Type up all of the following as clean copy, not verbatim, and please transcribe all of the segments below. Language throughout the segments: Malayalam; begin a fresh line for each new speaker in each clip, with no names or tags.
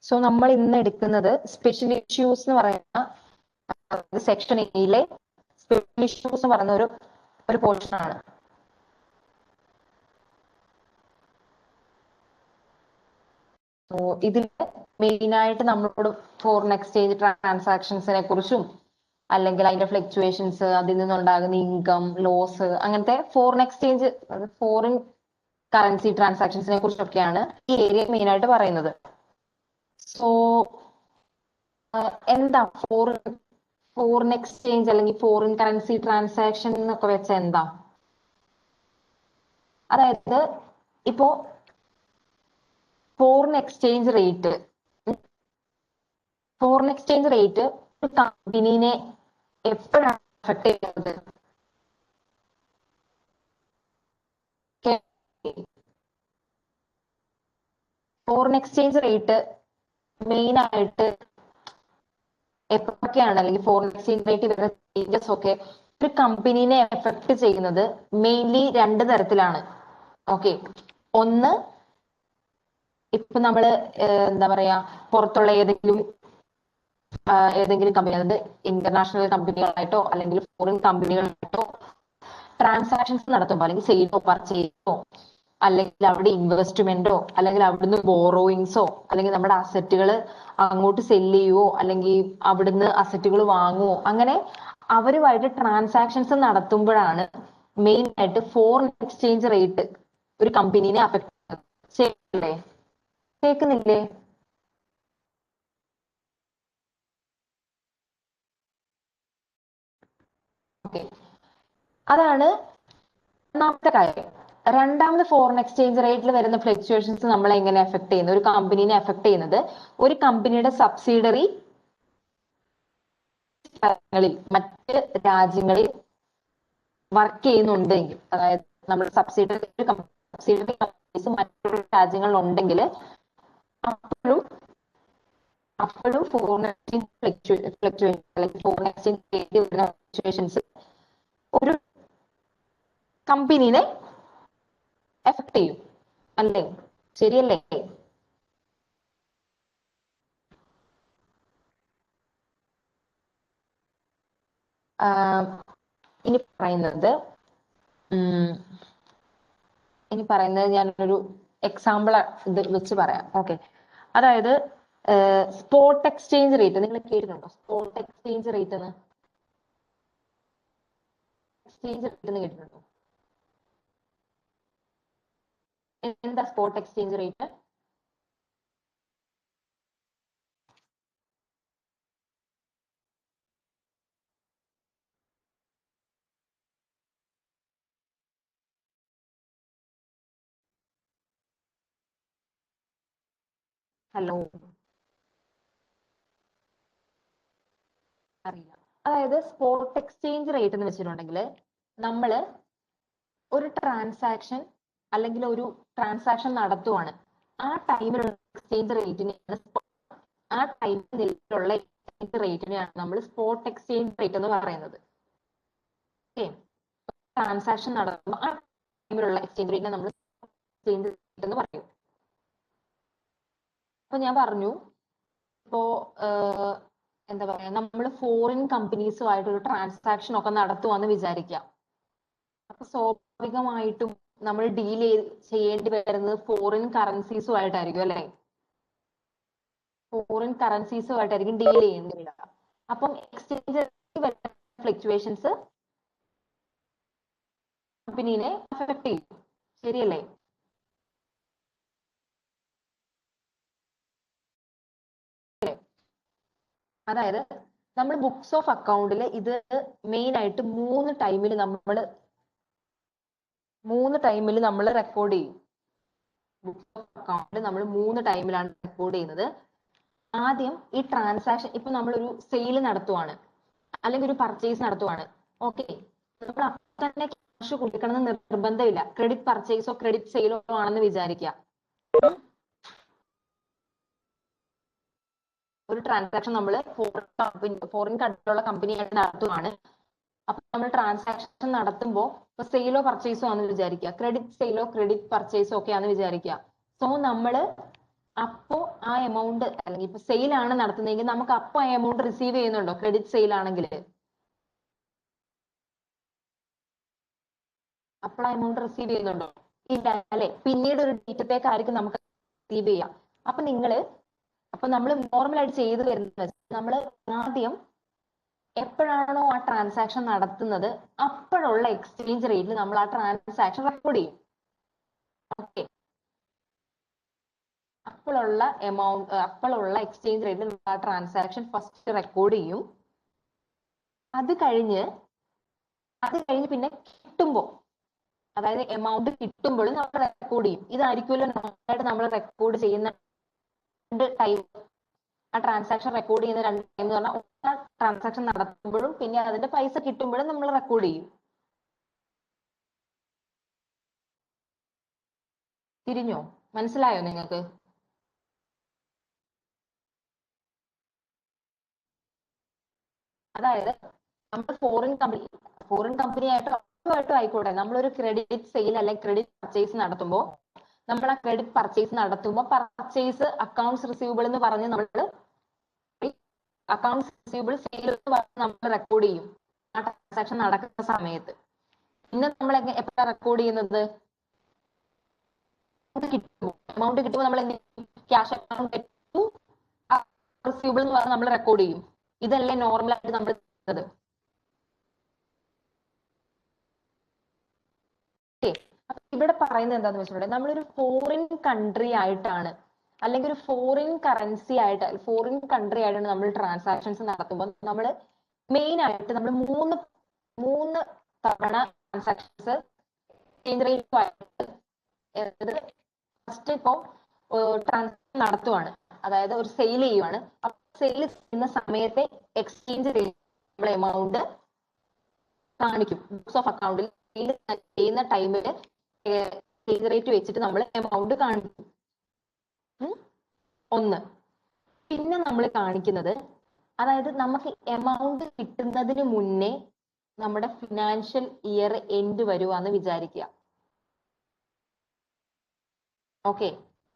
സോ നമ്മൾ ഇന്ന് എടുക്കുന്നത് സ്പെഷ്യൽ ഇഷ്യൂസ് എന്ന് പറയുന്ന സെക്ഷൻ എയിലെ സ്പെഷ്യൽ ഇഷ്യൂസ് എന്ന് പറയുന്ന ഒരു പോർഷൻ ആണ്. സോ ഇതിൽ മെയിൻ ആയിട്ട് നമ്മളോട് ഫോറിൻ എക്സ്ചേഞ്ച് ട്രാൻസാക്ഷൻസിനെ കുറിച്ചും അല്ലെങ്കിൽ അതിന്റെ ഫ്ലക്ച്വേഷൻസ്, അതിൽ നിന്നുണ്ടാകുന്ന ഇൻകം, ലോസ്, അങ്ങനത്തെ ഫോറിൻ എക്സ്ചേഞ്ച്, ഫോറിൻ കറൻസി ട്രാൻസാക്ഷൻസിനെ കുറിച്ചൊക്കെയാണ് ഈ ഏരിയ മെയിൻ ആയിട്ട് പറയുന്നത്. സോ എന്താ ഫോറിൻ എക്സ്ചേഞ്ച് അല്ലെങ്കിൽ ഫോറിൻ കറൻസി ട്രാൻസാക്ഷൻ എന്നൊക്കെ വെച്ചാൽ എന്താ? അതായത് ഇപ്പോ ഫോറിൻ എക്സ്ചേഞ്ച് റേറ്റ് ഒരു കമ്പനീനെ എപ്പോഴാണ് അഫക്ട് ചെയ്യുന്നത്? ഫോറിൻ എക്സ്ചേഞ്ച് റേറ്റ് മെയിൻ ആയിട്ട് എപ്പോഴൊക്കെയാണ്, അല്ലെങ്കിൽ ഫോറിൻ എക്സ്ചേഞ്ച് റേറ്റ് വരുന്ന ചേഞ്ചസ് ഒക്കെ ഒരു കമ്പനീനെ എഫക്ട് ചെയ്യുന്നത് മെയിൻലി രണ്ട് തരത്തിലാണ്. ഓക്കെ, ഒന്ന് ഇപ്പൊ നമ്മള് എന്താ പറയാ, പുറത്തുള്ള ഏതെങ്കിലും കമ്പനി, അതായത് ഇന്റർനാഷണൽ കമ്പനികളായിട്ടോ അല്ലെങ്കിൽ ഫോറിൻ കമ്പനികളായിട്ടോ ട്രാൻസാക്ഷൻസ് നടത്തുമ്പോൾ, അല്ലെങ്കിൽ സെയിലോ പർച്ചേസോ അല്ലെങ്കിൽ അവിടെ ഇൻവെസ്റ്റ്മെന്റോ അല്ലെങ്കിൽ അവിടുന്ന് ബോറോയിങ്സോ അല്ലെങ്കിൽ നമ്മുടെ അസറ്റുകൾ അങ്ങോട്ട് സെല് ചെയ്യുവോ അല്ലെങ്കിൽ അവിടുന്ന് അസറ്റുകൾ വാങ്ങുവോ, അങ്ങനെ അവരുമായിട്ട് ട്രാൻസാക്ഷൻസ് നടത്തുമ്പോഴാണ് മെയിൻ ആയിട്ട് ഫോറിൻ എക്സ്ചേഞ്ച് റേറ്റ് ഒരു കമ്പനീനെ അഫക്ട് ചെയ്യുന്നത്. കേൾക്കുന്നില്ലേ? ഓക്കെ, അതാണ് ഒന്നാമത്തെ കാര്യം. രണ്ടാമത്, ഫോറിൻ എക്സ്ചേഞ്ച് റേറ്റിൽ വരുന്ന ഫ്ലക്ച്വേഷൻസ് നമ്മളെ എങ്ങനെ എഫക്ട് ചെയ്യുന്നത്, ഒരു കമ്പനീനെ എഫക്ട് ചെയ്യുന്നത് ഒരു കമ്പനിയുടെ സബ്സിഡറി മറ്റ് രാജ്യങ്ങളിൽ വർക്ക് ചെയ്യുന്നുണ്ടെങ്കിൽ, അതായത് നമ്മുടെ സബ്സിഡറി കമ്പനീസ് മറ്റൊരു രാജ്യങ്ങളിൽ ഉണ്ടെങ്കിൽ അപ്പോഴും ഫോറിൻ എക്സ്ചേഞ്ച് ഫ്ലക്ച്വേഷൻ അല്ലെങ്കിൽ ഫോറിൻ എക്സ്ചേഞ്ച് റേറ്റ് വരുന്ന ഫ്ലക്ച്വേഷൻസ് ഒരു കമ്പനീനെ എഫക്ട് ചെയ്യും. അല്ലേ? ശരിയല്ലേ? ഇനി പറയുന്നത് ഞാനൊരു എക്സാമ്പിൾ ഇത് വെച്ച് പറയാം. ഓക്കെ, അതായത് സ്പോട്ട് എക്സ്ചേഞ്ച് റേറ്റ് നിങ്ങൾ കേട്ടിട്ടുണ്ടോ? സ്പോട്ട് എക്സ്ചേഞ്ച് റേറ്റ് എന്ന് കേട്ടിട്ടുണ്ടോ? എന്താ സ്പോട്ട് എക്സ്ചേഞ്ച് റേറ്റ്? ഹലോ, അറിയില്ല. അതായത് സ്പോട്ട് എക്സ്ചേഞ്ച് റേറ്റ് എന്ന് വെച്ചിട്ടുണ്ടെങ്കിൽ നമ്മള് ഒരു ട്രാൻസാക്ഷൻ അല്ലെങ്കിൽ ഒരു ട്രാൻസാക്ഷൻ നടത്തുവാണ്, ആ ടൈമിലുള്ള എക്സ്ചേഞ്ച് റേറ്റിനെയാണ് ആ ടൈമിൽ നിലവിലുള്ള എക്സ്ചേഞ്ച് റേറ്റിനെയാണ് നമ്മൾ സ്പോട്ട് എക്സ്ചേഞ്ച് റേറ്റ് എന്ന് പറയുന്നത്. ഓക്കെ, ട്രാൻസാക്ഷൻ നടത്തുമ്പോൾ ആ ടൈമിലുള്ള എക്സ്ചേഞ്ച് റേറ്റിനെ നമ്മൾ എക്സ്ചേഞ്ച് റേറ്റ് എന്ന് പറയും. അപ്പൊ ഞാൻ പറഞ്ഞു, ഇപ്പോ എന്താ പറയാ, നമ്മൾ ഫോറിൻ കമ്പനീസുമായിട്ട് ഒരു ട്രാൻസാക്ഷൻ ഒക്കെ നടത്തുവാന്ന് വിചാരിക്കാം. അപ്പൊ സ്വാഭാവികമായിട്ടും നമ്മൾ ഡീൽ ചെയ്യേണ്ടി വരുന്നത് ഫോറിൻ കറൻസീസുമായിട്ടായിരിക്കും, അല്ലെ? ഫോറിൻ കറൻസീസുമായിട്ടായിരിക്കും ഡീൽ ചെയ്യേണ്ടി വരിക. അപ്പം എക്സ്ചേഞ്ച് ഫ്ലക്ച്വേഷൻസ് കമ്പനീനെ അഫക്ട് ചെയ്യും. ശരിയല്ലേ? അതായത് നമ്മൾ ബുക്സ് ഓഫ് അക്കൗണ്ടിൽ ഇത് മെയിൻ ആയിട്ട് മൂന്ന് ടൈമിൽ നമ്മൾ റെക്കോർഡ് ചെയ്യും. ബുക്സ് ഓഫ് അക്കൗണ്ടിൽ നമ്മൾ 3 ടൈമിലാണ് റെക്കോർഡ് ചെയ്യുന്നത്. ആദ്യം ഈ ട്രാൻസാക്ഷൻ, ഇപ്പൊ നമ്മളൊരു സെയിൽ നടത്തുവാണ് അല്ലെങ്കിൽ ഒരു പർച്ചേസ് നടത്തുവാണ്. ഓക്കെ, നമ്മൾ അപ്പോൾ തന്നെ ക്യാഷ് കൊടുക്കണം എന്ന് നിർബന്ധമില്ല. ക്രെഡിറ്റ് പർച്ചേസോ ക്രെഡിറ്റ് സെയിലോ ആണെന്ന് വിചാരിക്കുക. ഒരു ട്രാൻസാക്ഷൻ നമ്മൾ ഫോറിൻ കൺട്രിയിലുള്ള കമ്പനിയായിട്ട് നടത്തുവാണ്. അപ്പൊ നമ്മൾ ട്രാൻസാക്ഷൻ നടത്തുമ്പോൾ ഇപ്പൊ സെയിലോ പർച്ചേസോ ആണെന്ന് വിചാരിക്കുക, ക്രെഡിറ്റ് സെയിലോ ക്രെഡിറ്റ് പർച്ചേസോ ഒക്കെ ആണെന്ന് വിചാരിക്കുക. സോ നമ്മൾ അപ്പോ ആ എമൗണ്ട് അല്ലെങ്കിൽ ഇപ്പൊ സെയിൽ ആണ് നടത്തുന്നതെങ്കിൽ നമുക്ക് അപ്പൊ ആ എമൗണ്ട് റിസീവ് ചെയ്യുന്നുണ്ടോ? ക്രെഡിറ്റ് സെയിൽ ആണെങ്കിൽ അപ്പോൾ ആ എമൗണ്ട് റിസീവ് ചെയ്യുന്നുണ്ടോ? ഇല്ല അല്ലെ? പിന്നീട് ഒരു ഡേറ്റത്തേക്കായിരിക്കും നമുക്ക് റിസീവ് ചെയ്യാം. അപ്പൊ നമ്മൾ നോർമലായിട്ട് ചെയ്തു വരുന്നത് നമ്മൾ ആദ്യം എപ്പോഴാണോ ആ ട്രാൻസാക്ഷൻ നടത്തുന്നത് അപ്പോഴുള്ള എക്സ്ചേഞ്ച് റേറ്റിൽ നമ്മൾ ആ ട്രാൻസാക്ഷൻ റെക്കോർഡ് ചെയ്യും. ഓക്കെ, അപ്പോഴുള്ള എക്സ്ചേഞ്ച് റേറ്റിൽ നമ്മൾ ആ ട്രാൻസാക്ഷൻ ഫസ്റ്റ് റെക്കോർഡ് ചെയ്യും. അത് കഴിഞ്ഞ് പിന്നെ കിട്ടുമ്പോൾ, അതായത് എമൗണ്ട് കിട്ടുമ്പോഴും നമ്മൾ റെക്കോർഡ് ചെയ്യും. ഇതായിരിക്കുമല്ലോ നോർമലായിട്ട് നമ്മൾ റെക്കോർഡ് ചെയ്യുന്ന ടൈം. ആ ട്രാൻസാക്ഷൻ റെക്കോർഡ് ചെയ്യുന്ന രണ്ട് ടൈം എന്ന് പറഞ്ഞാൽ ട്രാൻസാക്ഷൻ നടത്തുമ്പോഴും പിന്നെ അതിന്റെ പൈസ കിട്ടുമ്പോഴും നമ്മൾ റെക്കോർഡ് ചെയ്യും. തിരിഞ്ഞോ? മനസ്സിലായോ നിങ്ങൾക്ക്? അതായത് നമ്മൾ ഫോറിൻ കമ്പനി ആയിട്ടും ആയിക്കോട്ടെ, നമ്മളൊരു ക്രെഡിറ്റ് സെയിൽ അല്ലെങ്കിൽ ക്രെഡിറ്റ് പർച്ചേസ് നടത്തുമ്പോൾ നമ്മൾ ആ ക്രെഡിറ്റ് പർച്ചേസ് നടത്തുമ്പോൾ പർച്ചേസ് അക്കൗണ്ട്സ് റിസീവബിൾ എന്ന് പറഞ്ഞ് നമ്മൾ അക്കൗണ്ട്സ് റിസീവബിൾ സെയിൽ നമ്മൾ റെക്കോർഡ് ചെയ്യും ആ ട്രാൻസാക്ഷൻ നടക്കുന്ന സമയത്ത്. പിന്നെ നമ്മൾ എപ്പോഴാണ് റെക്കോർഡ് ചെയ്യുന്നത്? എമൗണ്ട് കിട്ടുമ്പോൾ നമ്മൾ ക്യാഷ് അക്കൗണ്ട് റിസീവബിൾ എന്ന് പറഞ്ഞ് നമ്മൾ റെക്കോർഡ് ചെയ്യും. ഇതല്ലേ നോർമലായിട്ട് നമ്മൾ ചെയ്യുന്നത്. ഇവിടെ പറയുന്നത് എന്താന്ന് വെച്ചിട്ടുണ്ടെങ്കിൽ നമ്മളൊരു ഫോറിൻ കൺട്രി ആയിട്ടാണ് അല്ലെങ്കിൽ ഒരു ഫോറിൻ കറൻസി ആയിട്ട് ഫോറിൻ കൺട്രി ആയിട്ടാണ് നമ്മൾ ട്രാൻസാക്ഷൻസ് നടത്തുമ്പോൾ നമ്മൾ മെയിൻ ആയിട്ട് നമ്മൾ മൂന്ന് തവണ ട്രാൻസാക്ഷൻസ് എക്സ്ചേഞ്ച് റേറ്റ് ഫസ്റ്റ് ഇപ്പോ ട്രാൻസാക്ഷൻ നടത്തുവാണ്, അതായത് ഒരു സെയിൽ ചെയ്യുവാണ്. സെയിൽ ചെയ്യുന്ന സമയത്തെ എക്സ്ചേഞ്ച് റേറ്റ് നമ്മൾ എമൗണ്ട് കാണിക്കും ബുക്സ് ഓഫ് അക്കൗണ്ടിൽ. ചെയ്യുന്ന ടൈമിൽ എക്സ്ചേഞ്ച് റേറ്റ് വെച്ചിട്ട് നമ്മൾ എമൗണ്ട് കാണിക്കും. ഒന്ന്. പിന്നെ നമ്മൾ കാണിക്കുന്നത്, അതായത് നമുക്ക് എമൗണ്ട് കിട്ടുന്നതിന് മുന്നേ നമ്മുടെ ഫിനാൻഷ്യൽ ഇയർ എൻഡ് വരുവാന്ന് വിചാരിക്കുക. ഓക്കെ,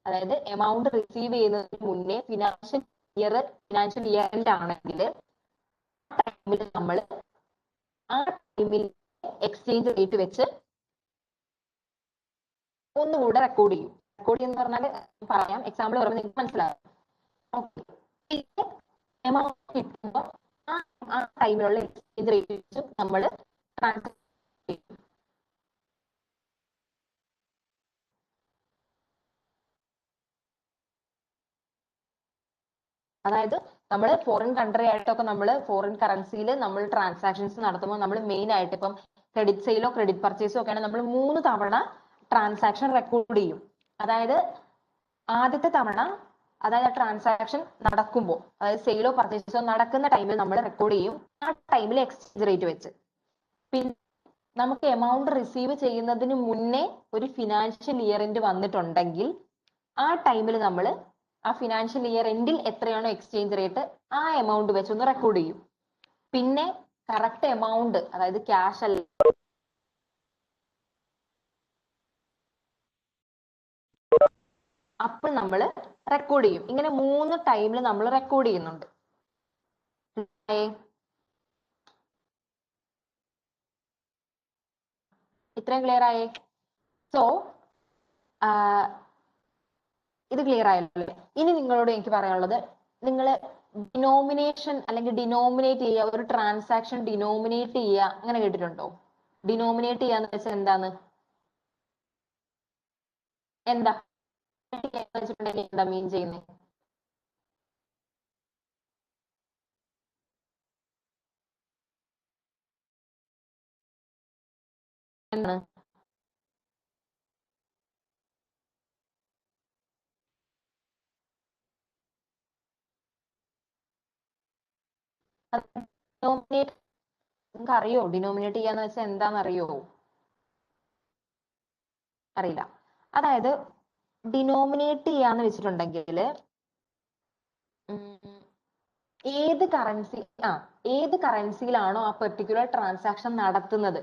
അതായത് എമൗണ്ട് റിസീവ് ചെയ്യുന്നതിന് മുന്നേ ഫിനാൻഷ്യൽ ഇയർ എൻഡ് ആണെങ്കിൽ ടൈമിൽ നമ്മൾ ആ ടൈമിൽ എക്സ്ചേഞ്ച് റേറ്റ് വെച്ച് ഒന്നുകൂടെ റെക്കോർഡ് ചെയ്യും. റെക്കോർഡ് ചെയ്യുന്ന പറഞ്ഞാൽ പറയാം, എക്സാമ്പിൾ പറയുമ്പോൾ നിങ്ങൾക്ക് മനസ്സിലാവും. പിന്നെ എമൗണ്ട് കിട്ടുമ്പോൾ ആ ടൈമിലുള്ള എക്സ്ചേഞ്ച് റേറ്റ് വെച്ച് നമ്മൾ ട്രാൻസ്ഫർ ചെയ്യും. അതായത് നമ്മൾ ഫോറിൻ കൺട്രി ആയിട്ടൊക്കെ നമ്മൾ ഫോറിൻ കറൻസിയിൽ നമ്മൾ ട്രാൻസാക്ഷൻസ് നടത്തുമ്പോൾ നമ്മൾ മെയിൻ ആയിട്ട് ഇപ്പം ക്രെഡിറ്റ് സെയിലോ ക്രെഡിറ്റ് പർച്ചേസോ ഒക്കെയാണ് നമ്മൾ 3 തവണ ട്രാൻസാക്ഷൻ റെക്കോർഡ് ചെയ്യും. അതായത് ആദ്യത്തെ തവണ, അതായത് ട്രാൻസാക്ഷൻ നടക്കുമ്പോൾ, അതായത് സെയിലോ പർച്ചേസോ നടക്കുന്ന ടൈമിൽ നമ്മൾ റെക്കോർഡ് ചെയ്യും ആ ടൈമിൽ എക്സ്ചേഞ്ച് റേറ്റ് വെച്ച്. പിന്നെ നമുക്ക് എമൗണ്ട് റിസീവ് ചെയ്യുന്നതിന് മുന്നേ ഒരു ഫിനാൻഷ്യൽ ഇയർ എൻഡ് വന്നിട്ടുണ്ടെങ്കിൽ ആ ടൈമിൽ നമ്മൾ ആ ഫിനാൻഷ്യൽ ഇയർ എൻഡിൽ എത്രയാണോ എക്സ്ചേഞ്ച് റേറ്റ് ആ എമൗണ്ട് വെച്ചൊന്ന് റെക്കോർഡ് ചെയ്യും. പിന്നെ കറക്റ്റ് എമൗണ്ട്, അതായത് ക്യാഷ് അല്ല അപ്പോൾ നമ്മൾ റെക്കോർഡ് ചെയ്യും. ഇങ്ങനെ 3 ടൈമിൽ നമ്മൾ റെക്കോർഡ് ചെയ്യുന്നുണ്ട്. ഇത്രയും ക്ലിയർ ആയേ? സോ ഇത് ക്ലിയർ ആയല്ലോ. ഇനി നിങ്ങളോട് എനിക്ക് പറയാനുള്ളത്, നിങ്ങൾ ഡിനോമിനേഷൻ അല്ലെങ്കിൽ ഡിനോമിനേറ്റ് ചെയ്യുക, ഒരു ട്രാൻസാക്ഷൻ ഡിനോമിനേറ്റ് ചെയ്യുക, അങ്ങനെ കേട്ടിട്ടുണ്ടോ? ഡിനോമിനേറ്റ് ചെയ്യാന്ന് വെച്ചാൽ എന്താണ്? എന്താ മീൻ ചെയ്യുന്നത്? എന്താണ്? ഡിനോമിനേറ്റ് നിങ്ങൾക്ക് അറിയോ? ഡിനോമിനേറ്റ് ചെയ്യാന്ന് വെച്ചാൽ എന്താന്ന് അറിയോ? അറിയില്ല. അതായത് ഡിനോമിനേറ്റ് ചെയ്യാന്ന് വെച്ചിട്ടുണ്ടെങ്കിൽ ഏത് കറൻസിയിലാണോ ആ പെർട്ടിക്കുലർ ട്രാൻസാക്ഷൻ നടത്തുന്നത്.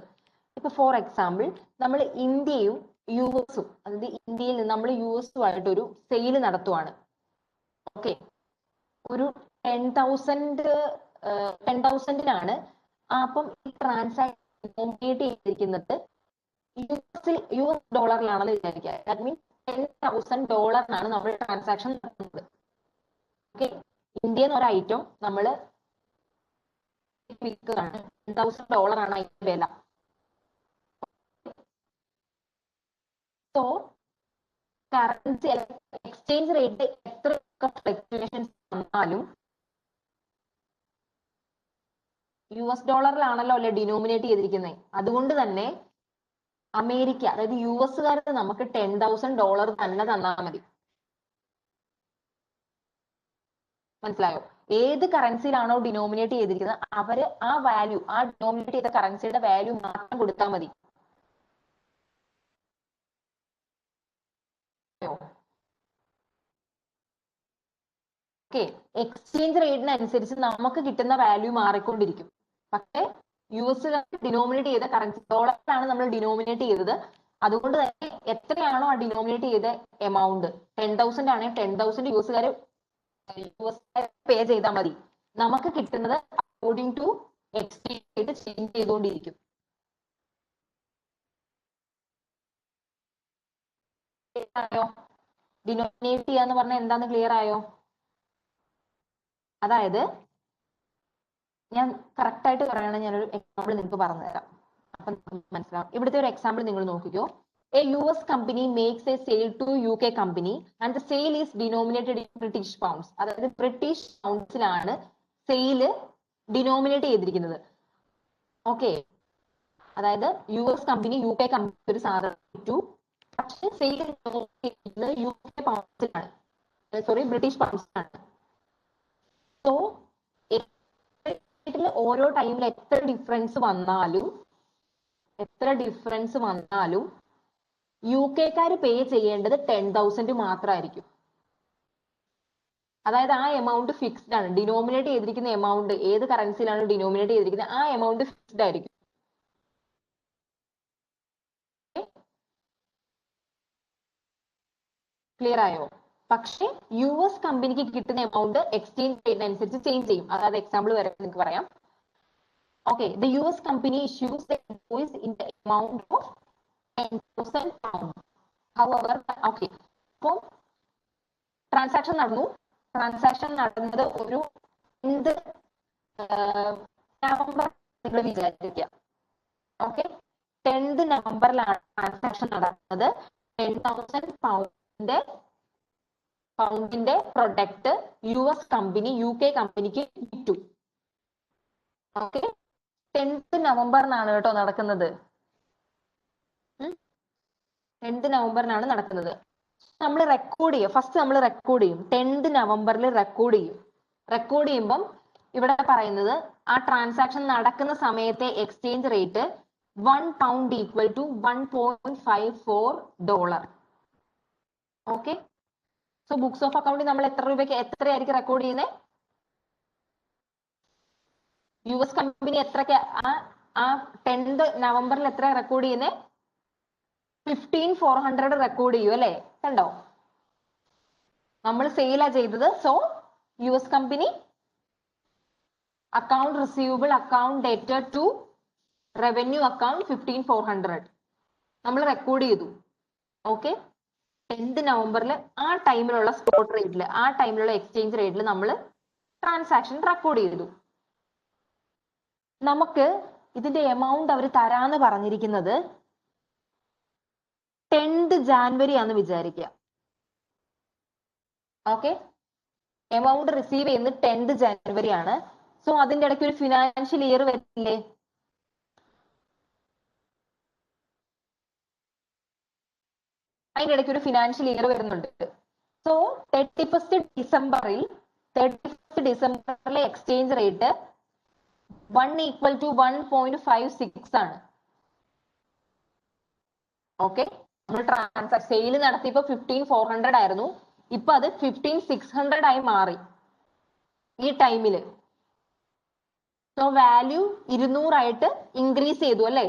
ഇപ്പൊ ഫോർ എക്സാമ്പിൾ നമ്മൾ ഇന്ത്യയും യു എസും, അതായത് ഇന്ത്യയിൽ നിന്ന് നമ്മൾ യു എസുമായിട്ടൊരു സെയിൽ നടത്തുവാണ്. ഓക്കെ, ഒരു 10,000 അപ്പം ഈ ട്രാൻസാക്ഷൻ ഡോമിനേറ്റ് ചെയ്തിരിക്കുന്നത് US ഡോളറിലാണെന്ന് വിചാരിക്കുക. ദാറ്റ് മീൻസ് $10,000 നമ്മൾ ട്രാൻസാക്ഷൻ നടത്തുന്നത്. ഓക്കെ, ഇന്ത്യയിൽ നിന്ന് ഒരു ഐറ്റം നമ്മൾ വിൽക്കുകയാണ്, $10,000 അതിന്റെ വില. സോ കറൻസി എക്സ്ചേഞ്ച് റേറ്റ് എത്ര ഫ്ലക്ച്വേഷൻസ് വന്നാലും US ഡോളറിലാണല്ലോ അല്ലെ ഡിനോമിനേറ്റ് ചെയ്തിരിക്കുന്നത്. അതുകൊണ്ട് തന്നെ അമേരിക്ക, അതായത് US നമുക്ക് $10,000 തന്നെ തന്നാൽ മതി. മനസ്സിലായോ? ഏത് കറൻസിയിലാണോ ഡിനോമിനേറ്റ് ചെയ്തിരിക്കുന്നത് അവര് ആ വാല്യൂ, ആ ഡിനോമിനേറ്റ് ചെയ്ത കറൻസിയുടെ വാല്യൂ മാത്രം കൊടുത്താൽ മതി. ഓക്കെ, എക്സ്ചേഞ്ച് റേറ്റിനനുസരിച്ച് നമുക്ക് കിട്ടുന്ന വാല്യൂ മാറിക്കൊണ്ടിരിക്കും. പക്ഷേ US ഡിനോമിനേറ്റ് ചെയ്ത കറൻസി ഡോളറിലാണ് നമ്മൾ ഡിനോമിനേറ്റ് ചെയ്തത്. അതുകൊണ്ട് തന്നെ എത്രയാണോ ആ ഡിനോമിനേറ്റ് ചെയ്ത എമൗണ്ട്, 10,000 ആണെങ്കിൽ 10,000 US പേ ചെയ്താൽ മതി. നമുക്ക് കിട്ടുന്നത് according to exchange rate change ചെയ്തുകൊണ്ടിരിക്കും. ഡിനോമിനേറ്റ് ചെയ്യാന്ന് പറഞ്ഞാൽ എന്താന്ന് ക്ലിയർ ആയോ? അതായത് ഞാൻ കറക്റ്റ് ആയിട്ട് പറയുകയാണെങ്കിൽ ഞാനൊരു എക്സാമ്പിൾ നിങ്ങൾക്ക് പറഞ്ഞു തരാം, അപ്പൊ മനസ്സിലാവും. ഇവിടുത്തെ ഒരു എക്സാമ്പിൾ നിങ്ങൾ നോക്കിക്കോ. A US company makes a sale to UK company and the sale is denominated in British pounds. അതായത് ബ്രിട്ടീഷ് പൗണ്ട്സിലാണ് സെയില് ഡിനോമിനേറ്റ് ചെയ്തിരിക്കുന്നത്. ഓക്കെ, അതായത് US കമ്പനി UK കമ്പനി ഒരു സാധനം വിറ്റു, പക്ഷെ സെയിൽ UK പൗണ്ട്സിലാണ്, സോറി ബ്രിട്ടീഷ് പൗണ്ട്സിലാണ്. സോ ഓരോ ടൈമിൽ എത്ര ഡിഫറൻസ് വന്നാലും UK പേ ചെയ്യേണ്ടത് 10,000 മാത്രമായിരിക്കും. അതായത് ആ എമൗണ്ട് ഫിക്സ്ഡ് ആണ്. ഡിനോമിനേറ്റ് ചെയ്തിരിക്കുന്ന എമൗണ്ട് ഏത് കറൻസിയിലാണ് ഡിനോമിനേറ്റ് ചെയ്തിരിക്കുന്നത് ആ എമൗണ്ട് ഫിക്സ്ഡ് ആയിരിക്കും. ക്ലിയർ ആയോ? പക്ഷെ US കമ്പനിക്ക് കിട്ടുന്ന എമൗണ്ട് എക്സ്ചേഞ്ച് റേറ്റിനനുസരിച്ച് ചേഞ്ച് ചെയ്യും. അതായത് എക്സാമ്പിൾ വരെ നിങ്ങൾക്ക് പറയാം. Okay, the US company issues the invoice in the amount of 10,000 pounds. However, okay, അപ്പോൾ ട്രാൻസാക്ഷൻ നടന്നത് ഒരു നവംബർ നിങ്ങൾ വിചാരിക്കുക. ഓക്കെ, 10th നവംബറിലാണ് ട്രാൻസാക്ഷൻ നടന്നത്. 10,000 പൗണ്ടിന്റെ പ്രൊഡക്റ്റ് US കമ്പനി UK കമ്പനിക്ക് വിറ്റു. ഓക്കെ, 10th നവംബറിനാണ് കേട്ടോ നടക്കുന്നത്. 10th നവംബറിനാണ് നടക്കുന്നത്. നമ്മൾ റെക്കോർഡ് ചെയ്യും, ഫസ്റ്റ് നമ്മൾ റെക്കോർഡ് ചെയ്യും. 10th നവംബറിൽ റെക്കോർഡ് ചെയ്യുമ്പം ഇവിടെ പറയുന്നത് ആ ട്രാൻസാക്ഷൻ നടക്കുന്ന സമയത്തെ exchange rate £1 equal to $1.54. Okay, so books of അക്കൗണ്ടിൽ നമ്മൾ എത്രയായിരിക്കും റെക്കോർഡ് ചെയ്യുന്നത്? US കമ്പനി എത്രയ്ക്ക് ആ 10th നവംബറിൽ എത്ര റെക്കോർഡ് ചെയ്യുന്നത്? 15,400 റെക്കോർഡ് ചെയ്യും അല്ലെ? കണ്ടോ, നമ്മൾ സെയിലാ ചെയ്തത്. So US company account receivable, account debtor to revenue account 15,400 നമ്മൾ റെക്കോർഡ് ചെയ്തു. ഓക്കെ, 10th നവംബറിൽ ആ ടൈമിലുള്ള സ്പോട്ട് റേറ്റിൽ, ആ ടൈമിലുള്ള എക്സ്ചേഞ്ച് റേറ്റിൽ നമ്മൾ ട്രാൻസാക്ഷൻ റെക്കോർഡ് ചെയ്തു. നമുക്ക് ഇതിന്റെ എമൗണ്ട് അവർ തരാന്ന് പറഞ്ഞിരിക്കുന്നത് 10th ജാനുവരി ആണെന്ന് വിചാരിക്കുക. ഓക്കെ, എമൗണ്ട് റിസീവ് ചെയ്യുന്നത് 10th ജാനുവരി ആണ്. സോ അതിന്റെ ഇടയ്ക്ക് ഒരു ഫിനാൻഷ്യൽ ഇയർ വരില്ലേ? അതിന്റെ ഇടയ്ക്ക് ഒരു ഫിനാൻഷ്യൽ ഇയർ വരുന്നുണ്ട്. സോ 31st ഡിസംബറിലെ എക്സ്ചേഞ്ച് റേറ്റ് 1 ഈക്വൽ ടു 1.56 ആണ്. ഓക്കെ, നമ്മൾ ട്രാൻസാക്ഷൻ സെയിൽ നടത്തിയപ്പോ 15,400 ആയിരുന്നു, ഇപ്പൊ അത് 15,600 ആയി മാറി ഈ ടൈമില്. സോ വാല്യൂ 200 ആയിട്ട് ഇൻക്രീസ് ചെയ്തു അല്ലേ?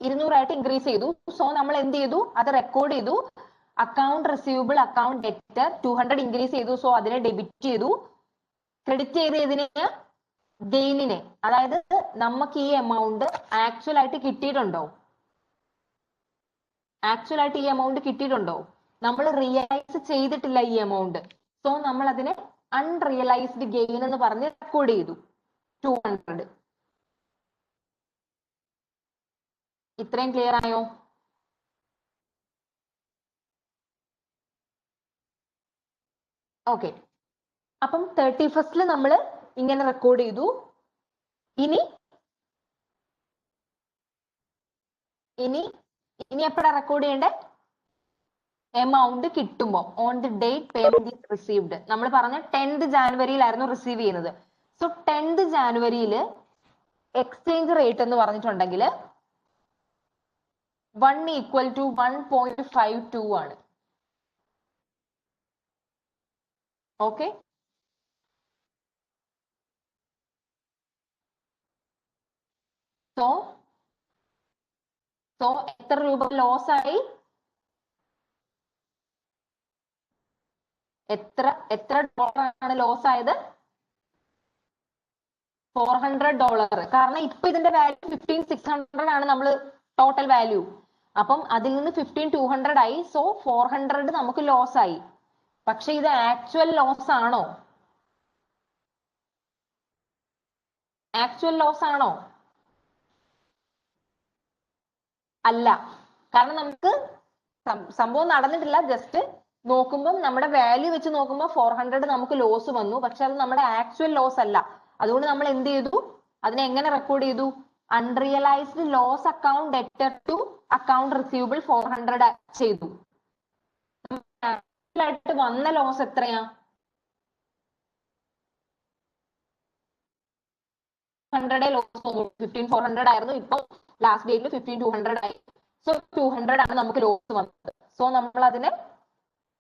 200 ഇൻക്രീസ് ചെയ്തു. സോ നമ്മൾ എന്ത് ചെയ്തു, അത് റെക്കോർഡ് ചെയ്തു. Account receivable, account debtor 200 increase ചെയ്തു. സോ അതിനെ ഡെബിറ്റ് ചെയ്തു. ക്രെഡിറ്റ് ചെയ്ത് ഇതിന് ഗെയിനിനെ, അതായത് നമുക്ക് ഈ എമൗണ്ട് ആക്ച്വൽ ആയിട്ട് കിട്ടിയിട്ടുണ്ടോ? ആക്ച്വൽ ആയിട്ട് ഈ എമൗണ്ട് കിട്ടിയിട്ടുണ്ടോ? നമ്മൾ റിയലൈസ് ചെയ്തിട്ടില്ല ഈ എമൗണ്ട്. സോ നമ്മൾ അതിനെ അൺറിയലൈസ്ഡ് ഗെയിൻ എന്ന് പറഞ്ഞ് റെക്കോർഡ് ചെയ്തു 200. ഇത്രയും ക്ലിയർ ആയോ? ഓക്കെ. അപ്പം 31st നമ്മൾ ഇങ്ങനെ റെക്കോർഡ് ചെയ്തു. ഇനി എപ്പോഴാ റെക്കോർഡ് ചെയ്യണ്ടേ? എമൗണ്ട് കിട്ടുമ്പോ, on the date payment is received. നമ്മൾ പറഞ്ഞ 10th ജാനുവരിയിലായിരുന്നു റിസീവ് ചെയ്യുന്നത്. സോ 10th ജാനുവരിയിൽ എക്സ്ചേഞ്ച് റേറ്റ് എന്ന് പറഞ്ഞിട്ടുണ്ടെങ്കിൽ 1 ഈക്വൽ ടു 1.52 ആണ്. ഓക്കെ. സോ എത്ര രൂപ ലോസ് ആയി? എത്ര ഡോളറാണ് ലോസ് ആയത്? $400. കാരണം ഇപ്പൊ ഇതിന്റെ വാല്യൂ 15,600 ആണ് നമ്മൾ ടോട്ടൽ വാല്യൂ. അപ്പം അതിൽ നിന്ന് 15,200 ആയി. സോ 400 നമുക്ക് ലോസ് ആയി. പക്ഷെ ഇത് ആക്ച്വൽ ലോസ് ആണോ? ആക്ച്വൽ ലോസ് ആണോ? അല്ല. കാരണം നമുക്ക് സംഭവം നടന്നിട്ടില്ല. ജസ്റ്റ് നോക്കുമ്പോൾ നമ്മുടെ വാല്യൂ വെച്ച് നോക്കുമ്പോൾ 400 നമുക്ക് ലോസ് വന്നു. പക്ഷെ അത് നമ്മുടെ ആക്ച്വൽ ലോസ് അല്ല. അതുകൊണ്ട് നമ്മൾ എന്ത് ചെയ്തു? അതിനെ എങ്ങനെ റെക്കോർഡ് ചെയ്തു? Unrealised loss account debtor to account receivable 400 ചെയ്തു. ആയിട്ട് വന്ന ലോസ് എത്രയാ? 100 ലോസ് 15,400 ആയിരുന്നു. ഇപ്പൊ ലാസ്റ്റ് ഡേറ്റിൽ 15,200 ആയി. സോ 200 ആണ് നമുക്ക് ലോസ് വന്നത്. സോ നമ്മൾ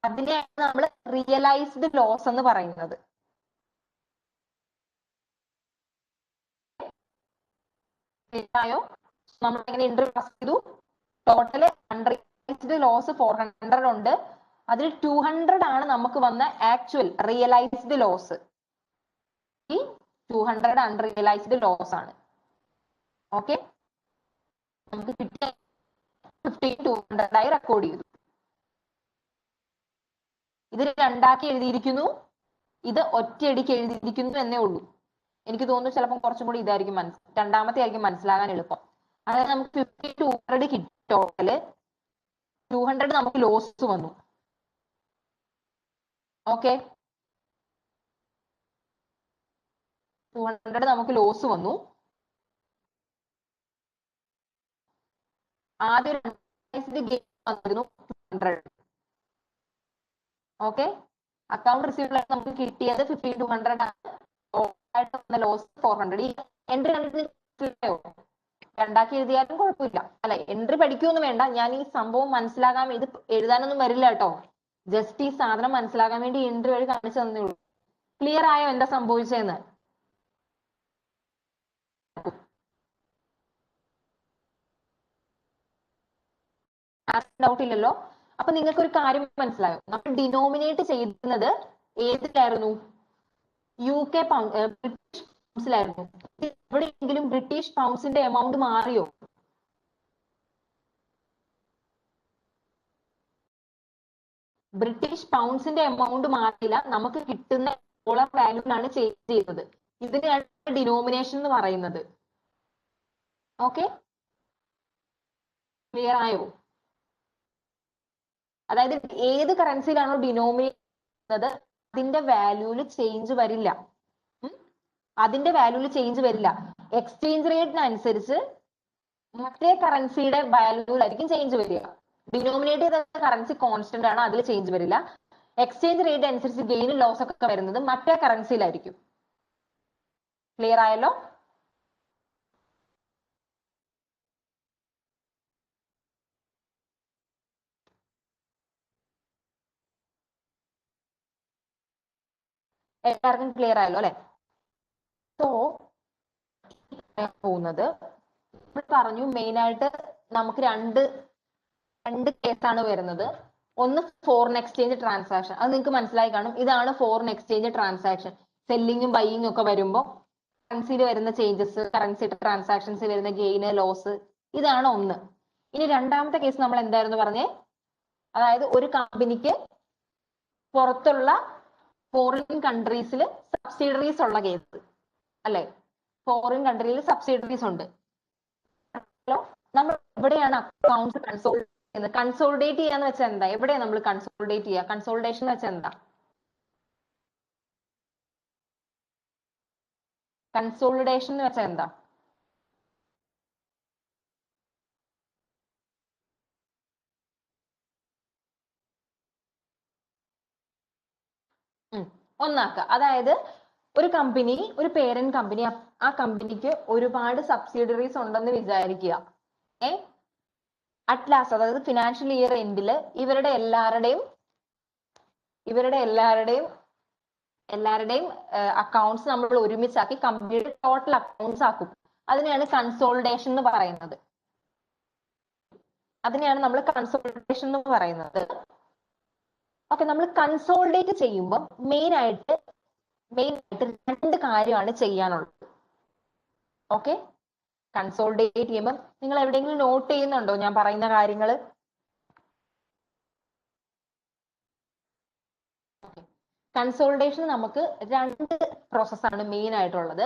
അതിനെയാണ് നമ്മൾ റിയലൈസ്ഡ് ലോസ് എന്ന് പറയുന്നത്. ായോ? നമ്മൾ എങ്ങനെ എൻട്രി പാസ് ചെയ്തു? ടോട്ടല് അൺറിയലൈസ്ഡ് ലോസ് 400 ഉണ്ട്. അതിൽ 200 ആണ് നമുക്ക് വന്ന ആക്ച്വൽ റിയലൈസ്ഡ് ലോസ്. ഈ 200 അൺറിയലൈസ്ഡ് ലോസ് ആണ്. ഓക്കെ. നമുക്ക് കിട്ടിയ 15,200 ആയി റെക്കോർഡ് ചെയ്തു. ഇത് രണ്ടാക്കി എഴുതിയിരിക്കുന്നു, ഇത് ഒറ്റയടിക്ക് എഴുതിയിരിക്കുന്നു എന്നേ ഉള്ളൂ. എനിക്ക് തോന്നുന്നു ചിലപ്പോൾ കുറച്ചും കൂടി ഇതായിരിക്കും രണ്ടാമത്തെ ആയിരിക്കും മനസ്സിലാകാൻ എളുപ്പം. അതായത് നമുക്ക് 15,200 കിട്ടി. ടോട്ടല് 200 നമുക്ക് ലോസ് വന്നു. ഓക്കെ. 200 നമുക്ക് ലോസ് വന്നു. ആദ്യം ഗെയിൻ വന്നിരുന്നു 200. ഓക്കെ. അക്കൗണ്ട് റിസീവബിൾ ആയിട്ട് നമുക്ക് കിട്ടിയത് 15,200 ആണ്. ലോസ് 400. ഈ എൻട്രി കണ്ടിട്ട് രണ്ടാക്കി എഴുതിയാലും കുഴപ്പമില്ല അല്ലെ? എൻട്രി പഠിക്കൊന്നും വേണ്ട. ഞാൻ ഈ സംഭവം മനസ്സിലാകാൻ ഇത് എഴുതാനൊന്നും വരില്ല കേട്ടോ. ജസ്റ്റ് ഈ സാധനം മനസ്സിലാകാൻ വേണ്ടി എൻട്രി വഴി കാണിച്ചു തന്നേ ഉള്ളൂ. ക്ലിയർ ആയോ എന്താ സംഭവിച്ചതെന്ന്? ഡൗട്ട് ഇല്ലല്ലോ? അപ്പൊ നിങ്ങൾക്ക് ഒരു കാര്യം മനസ്സിലായോ? നമ്മൾ ഡിനോമിനേറ്റ് ചെയ്യുന്നത് ഏതിലായിരുന്നു? UK ബ്രിട്ടീഷ് പൗണ്ട്സിലായിരുന്നു. എവിടെയെങ്കിലും ബ്രിട്ടീഷ് പൗണ്ട്സിന്റെ എമൗണ്ട് മാറിയോ? ബ്രിട്ടീഷ് പൗണ്ട്സിന്റെ എമൗണ്ട് മാറിയില്ല. നമുക്ക് കിട്ടുന്ന ഡോളർ വാല്യൂലാണ് ചേഞ്ച് ചെയ്തത്. ഇതിനെയാണ് ഡിനോമിനേഷൻ എന്ന് പറയുന്നത്. ഓക്കെ. ക്ലിയർ ആയോ? അതായത് ഏത് കറൻസിയിലാണോ ഡിനോമിനേറ്റ് ചെയ്യുന്നത് അതിന്റെ വാല്യൂല് ചേഞ്ച് വരില്ല. അതിന്റെ വാല്യൂല് ചേഞ്ച് വരില്ല. എക്സ്ചേഞ്ച് റേറ്റിനനുസരിച്ച് മറ്റേ കറൻസിയുടെ വാല്യൂലായിരിക്കും ചേഞ്ച് വരിക. ഡിനോമിനേറ്റ് ചെയ്ത കറൻസി കോൺസ്റ്റന്റ് ആണ്, അതിൽ ചേഞ്ച് വരില്ല. എക്സ്ചേഞ്ച് റേറ്റ് അനുസരിച്ച് ഗെയിനും ലോസ് ഒക്കെ വരുന്നത് മറ്റേ കറൻസിയിലായിരിക്കും. ക്ലിയർ ആയല്ലോ? എല്ലാവർക്കും ക്ലിയർ ആയല്ലോ അല്ലെ? സോ പോകുന്നത് പറഞ്ഞു മെയിൻ ആയിട്ട് നമുക്ക് രണ്ട് കേസാണ് വരുന്നത്. ഒന്ന് ഫോറിൻ എക്സ്ചേഞ്ച് ട്രാൻസാക്ഷൻ, അത് നിങ്ങൾക്ക് മനസ്സിലായി കാണും. ഇതാണ് ഫോറിൻ എക്സ്ചേഞ്ച് ട്രാൻസാക്ഷൻ. സെല്ലിങ്ങും ബൈയിങ്ങും ഒക്കെ വരുമ്പോൾ കറൻസിയിൽ വരുന്ന ചേഞ്ചസ്, കറൻസി ട്രാൻസാക്ഷൻസിൽ വരുന്ന ഗെയിന് ലോസ്, ഇതാണ് ഒന്ന്. ഇനി രണ്ടാമത്തെ കേസ് നമ്മൾ എന്തായിരുന്നു പറഞ്ഞേ? അതായത് ഒരു കമ്പനിക്ക് പുറത്തുള്ള ഫോറിൻ കൺട്രീസിൽ സബ്സിഡറീസ് ഉള്ള കേസ് അല്ലെ? ഫോറിൻ കൺട്രിയിൽ സബ്സിഡറീസ് ഉണ്ട്. നമ്മൾ എവിടെയാണ് അക്കൗണ്ട്സ് കൺസോളിഡേറ്റ് ചെയ്യുന്നത്? കൺസോളിഡേറ്റ് ചെയ്യാന്ന് വെച്ചാൽ എന്താ? എവിടെയാണ് നമ്മൾ കൺസോളിഡേറ്റ് ചെയ്യുക? കൺസോളിഡേഷൻ എന്ന് വെച്ചാൽ എന്താ? കൺസോളിഡേഷൻ എന്ന് വെച്ചാൽ എന്താ? ഒന്നാക്കുക. അതായത് ഒരു കമ്പനി, ഒരു പേരന്റ് കമ്പനി, ആ കമ്പനിക്ക് ഒരുപാട് സബ്സിഡറീസ് ഉണ്ടെന്ന് വിചാരിക്കുക. അറ്റ് ലാസ്റ്റ്, അതായത് ഫിനാൻഷ്യൽ ഇയർ എൻഡില് ഇവരുടെ എല്ലാവരുടെയും അക്കൗണ്ട്സ് നമ്മൾ ഒരുമിച്ചാക്കി കമ്പനിയുടെ ടോട്ടൽ അക്കൗണ്ട്സ് ആക്കും. അതിനെയാണ് കൺസോളിഡേഷൻ എന്ന് പറയുന്നത്. ഓക്കെ, നമ്മൾ കൺസോളിഡേറ്റ് ചെയ്യുമ്പോൾ മെയിൻ ആയിട്ട് രണ്ട് കാര്യമാണ് ചെയ്യാനുള്ളത്. ഓക്കെ, കൺസോളിഡേറ്റ് ചെയ്യുമ്പോൾ നിങ്ങൾ എവിടെയെങ്കിലും നോട്ട് ചെയ്യുന്നുണ്ടോ ഞാൻ പറയുന്ന കാര്യങ്ങൾ? കൺസോളിഡേഷൻ നമുക്ക് രണ്ട് പ്രോസസ്സാണ് മെയിൻ ആയിട്ടുള്ളത്.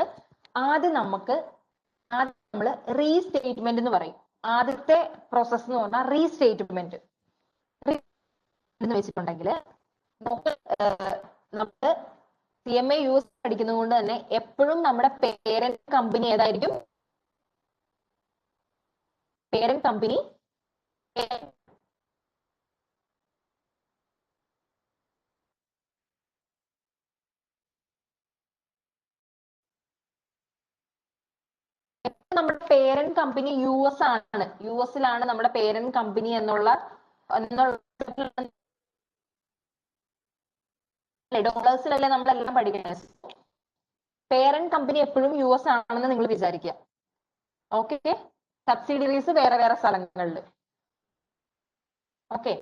ആദ്യം നമ്മൾ റീസ്റ്റേറ്റ്മെന്റ് എന്ന് പറയും. ആദ്യത്തെ പ്രോസസ് എന്ന് പറഞ്ഞാൽ റീസ്റ്റേറ്റ്മെന്റ് എന്ന് വെച്ചിട്ടുണ്ടെങ്കിൽ നമ്മള് CMA US പഠിക്കുന്നത് കൊണ്ട് തന്നെ എപ്പോഴും നമ്മുടെ പേരന്റ് കമ്പനി ഏതായിരിക്കും? പേരന്റ് കമ്പനി നമ്മുടെ പേരന്റ് കമ്പനി US ആണ്. US-ലാണ് നമ്മുടെ പേരന്റ് കമ്പനി എന്നുള്ള ഡോളേഴ്സിലല്ലേ നമ്മളെല്ലാം പഠിക്കുന്നത്. പേരന്റ് കമ്പനി എപ്പോഴും US ആണെന്ന് നിങ്ങൾ വിചാരിക്കുക. ഓക്കെ, സബ്സിഡിയറീസ് വേറെ വേറെ സ്ഥലങ്ങളിൽ. ഓക്കെ,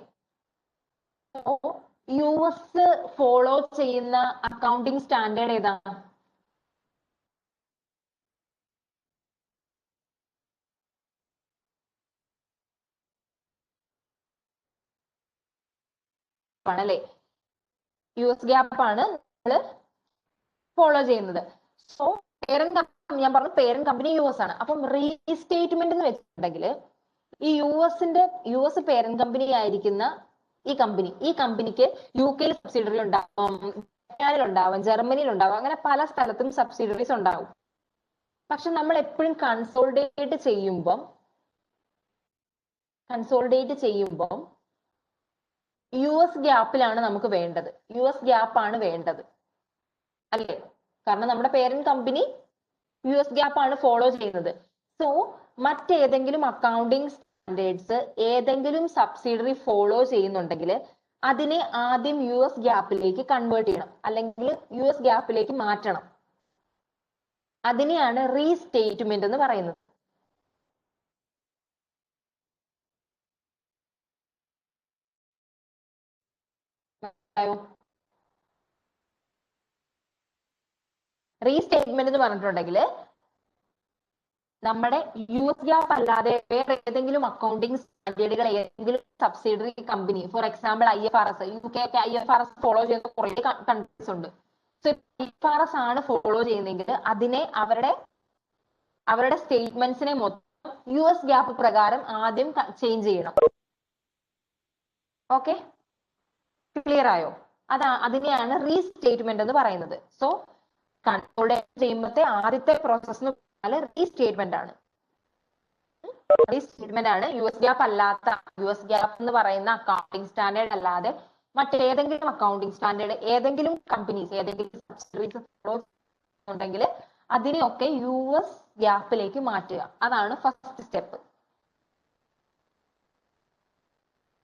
US ഫോളോ ചെയ്യുന്ന അക്കൗണ്ടിങ് സ്റ്റാൻഡേർഡ് ഏതാണ്? ആണല്ലേ? US ഗ്യാപ്പ് ആണ് നമ്മൾ ഫോളോ ചെയ്യുന്നത്. സോ ഞാൻ പറഞ്ഞു പേരന്റ് കമ്പനി US ആണ്. അപ്പം റീസ്റ്റേറ്റ്മെന്റ് എന്ന് വെച്ചിട്ടുണ്ടെങ്കിൽ ഈ US പേരന്റ് കമ്പനി ആയിരിക്കുന്ന ഈ കമ്പനിക്ക് UK സബ്സിഡറി ഉണ്ടാവും, ജപ്പാനിലുണ്ടാവും, ജർമ്മനിയിലുണ്ടാവും, അങ്ങനെ പല സ്ഥലത്തും സബ്സിഡറീസ് ഉണ്ടാവും. പക്ഷെ നമ്മൾ എപ്പോഴും കൺസോളിഡേറ്റ് ചെയ്യുമ്പം US ഗ്യാപ്പിലാണ് നമുക്ക് വേണ്ടത്. US ഗ്യാപ്പ് ആണ് വേണ്ടത് അല്ലേ? കാരണം നമ്മുടെ പേരന്റ് കമ്പനി US ഗ്യാപ്പ് ആണ് ഫോളോ ചെയ്യുന്നത്. സോ മറ്റേതെങ്കിലും അക്കൗണ്ടിങ് സ്റ്റാൻഡേർഡ്സ് ഏതെങ്കിലും സബ്സിഡറി ഫോളോ ചെയ്യുന്നുണ്ടെങ്കിൽ അതിനെ ആദ്യം US ഗ്യാപ്പിലേക്ക് കൺവേർട്ട് ചെയ്യണം, അല്ലെങ്കിൽ US ഗ്യാപ്പിലേക്ക് മാറ്റണം. അതിനെയാണ് റീസ്റ്റേറ്റ്മെന്റ് എന്ന് പറയുന്നത്. റീസ്റ്റേറ്റ്മെന്റ് എന്ന് പറഞ്ഞിട്ടുണ്ടെങ്കിൽ നമ്മുടെ US ഗ്യാപ്പ് അല്ലാതെ വേറെ ഏതെങ്കിലും അക്കൗണ്ടിങ് സ്റ്റാൻഡേർഡുകൾ ഏതെങ്കിലും subsidiary company, for example IFRS, UK ഒക്കെ IFRS ഫോളോ ചെയ്യുന്ന കുറെ കൺട്രീസ് ഉണ്ട്. സോ IFRS ആണ് ഫോളോ ചെയ്യുന്നതെങ്കിൽ അതിനെ അവരുടെ സ്റ്റേറ്റ്മെന്റ്സിനെ മൊത്തം US ഗ്യാപ്പ് പ്രകാരം ആദ്യം ചേഞ്ച് ചെയ്യണം. ഓക്കെ, ക്ലിയർ ആയോ? അതിനെയാണ് റീസ്റ്റേറ്റ്മെന്റ് എന്ന് പറയുന്നത്. സോ കൺസോളിഡേറ്റ് ചെയ്യുമ്പോഴത്തെ ആദ്യത്തെ പ്രോസസ് എന്ന് പറഞ്ഞാൽ റീസ്റ്റേറ്റ്മെന്റ് ആണ്. US ഗ്യാപ്പ് അല്ലാത്ത, US ഗ്യാപ്പ് എന്ന് പറയുന്ന അക്കൗണ്ടിങ് സ്റ്റാൻഡേർഡ് അല്ലാതെ മറ്റേതെങ്കിലും അക്കൗണ്ടിങ് സ്റ്റാൻഡേർഡ് ഏതെങ്കിലും കമ്പനീസ്, ഏതെങ്കിലും സബ്സിഡറീസ് ഫോളോ ഉണ്ടെങ്കിൽ അതിനെയൊക്കെ US ഗ്യാപ്പിലേക്ക് മാറ്റുക. അതാണ് ഫസ്റ്റ് സ്റ്റെപ്പ്.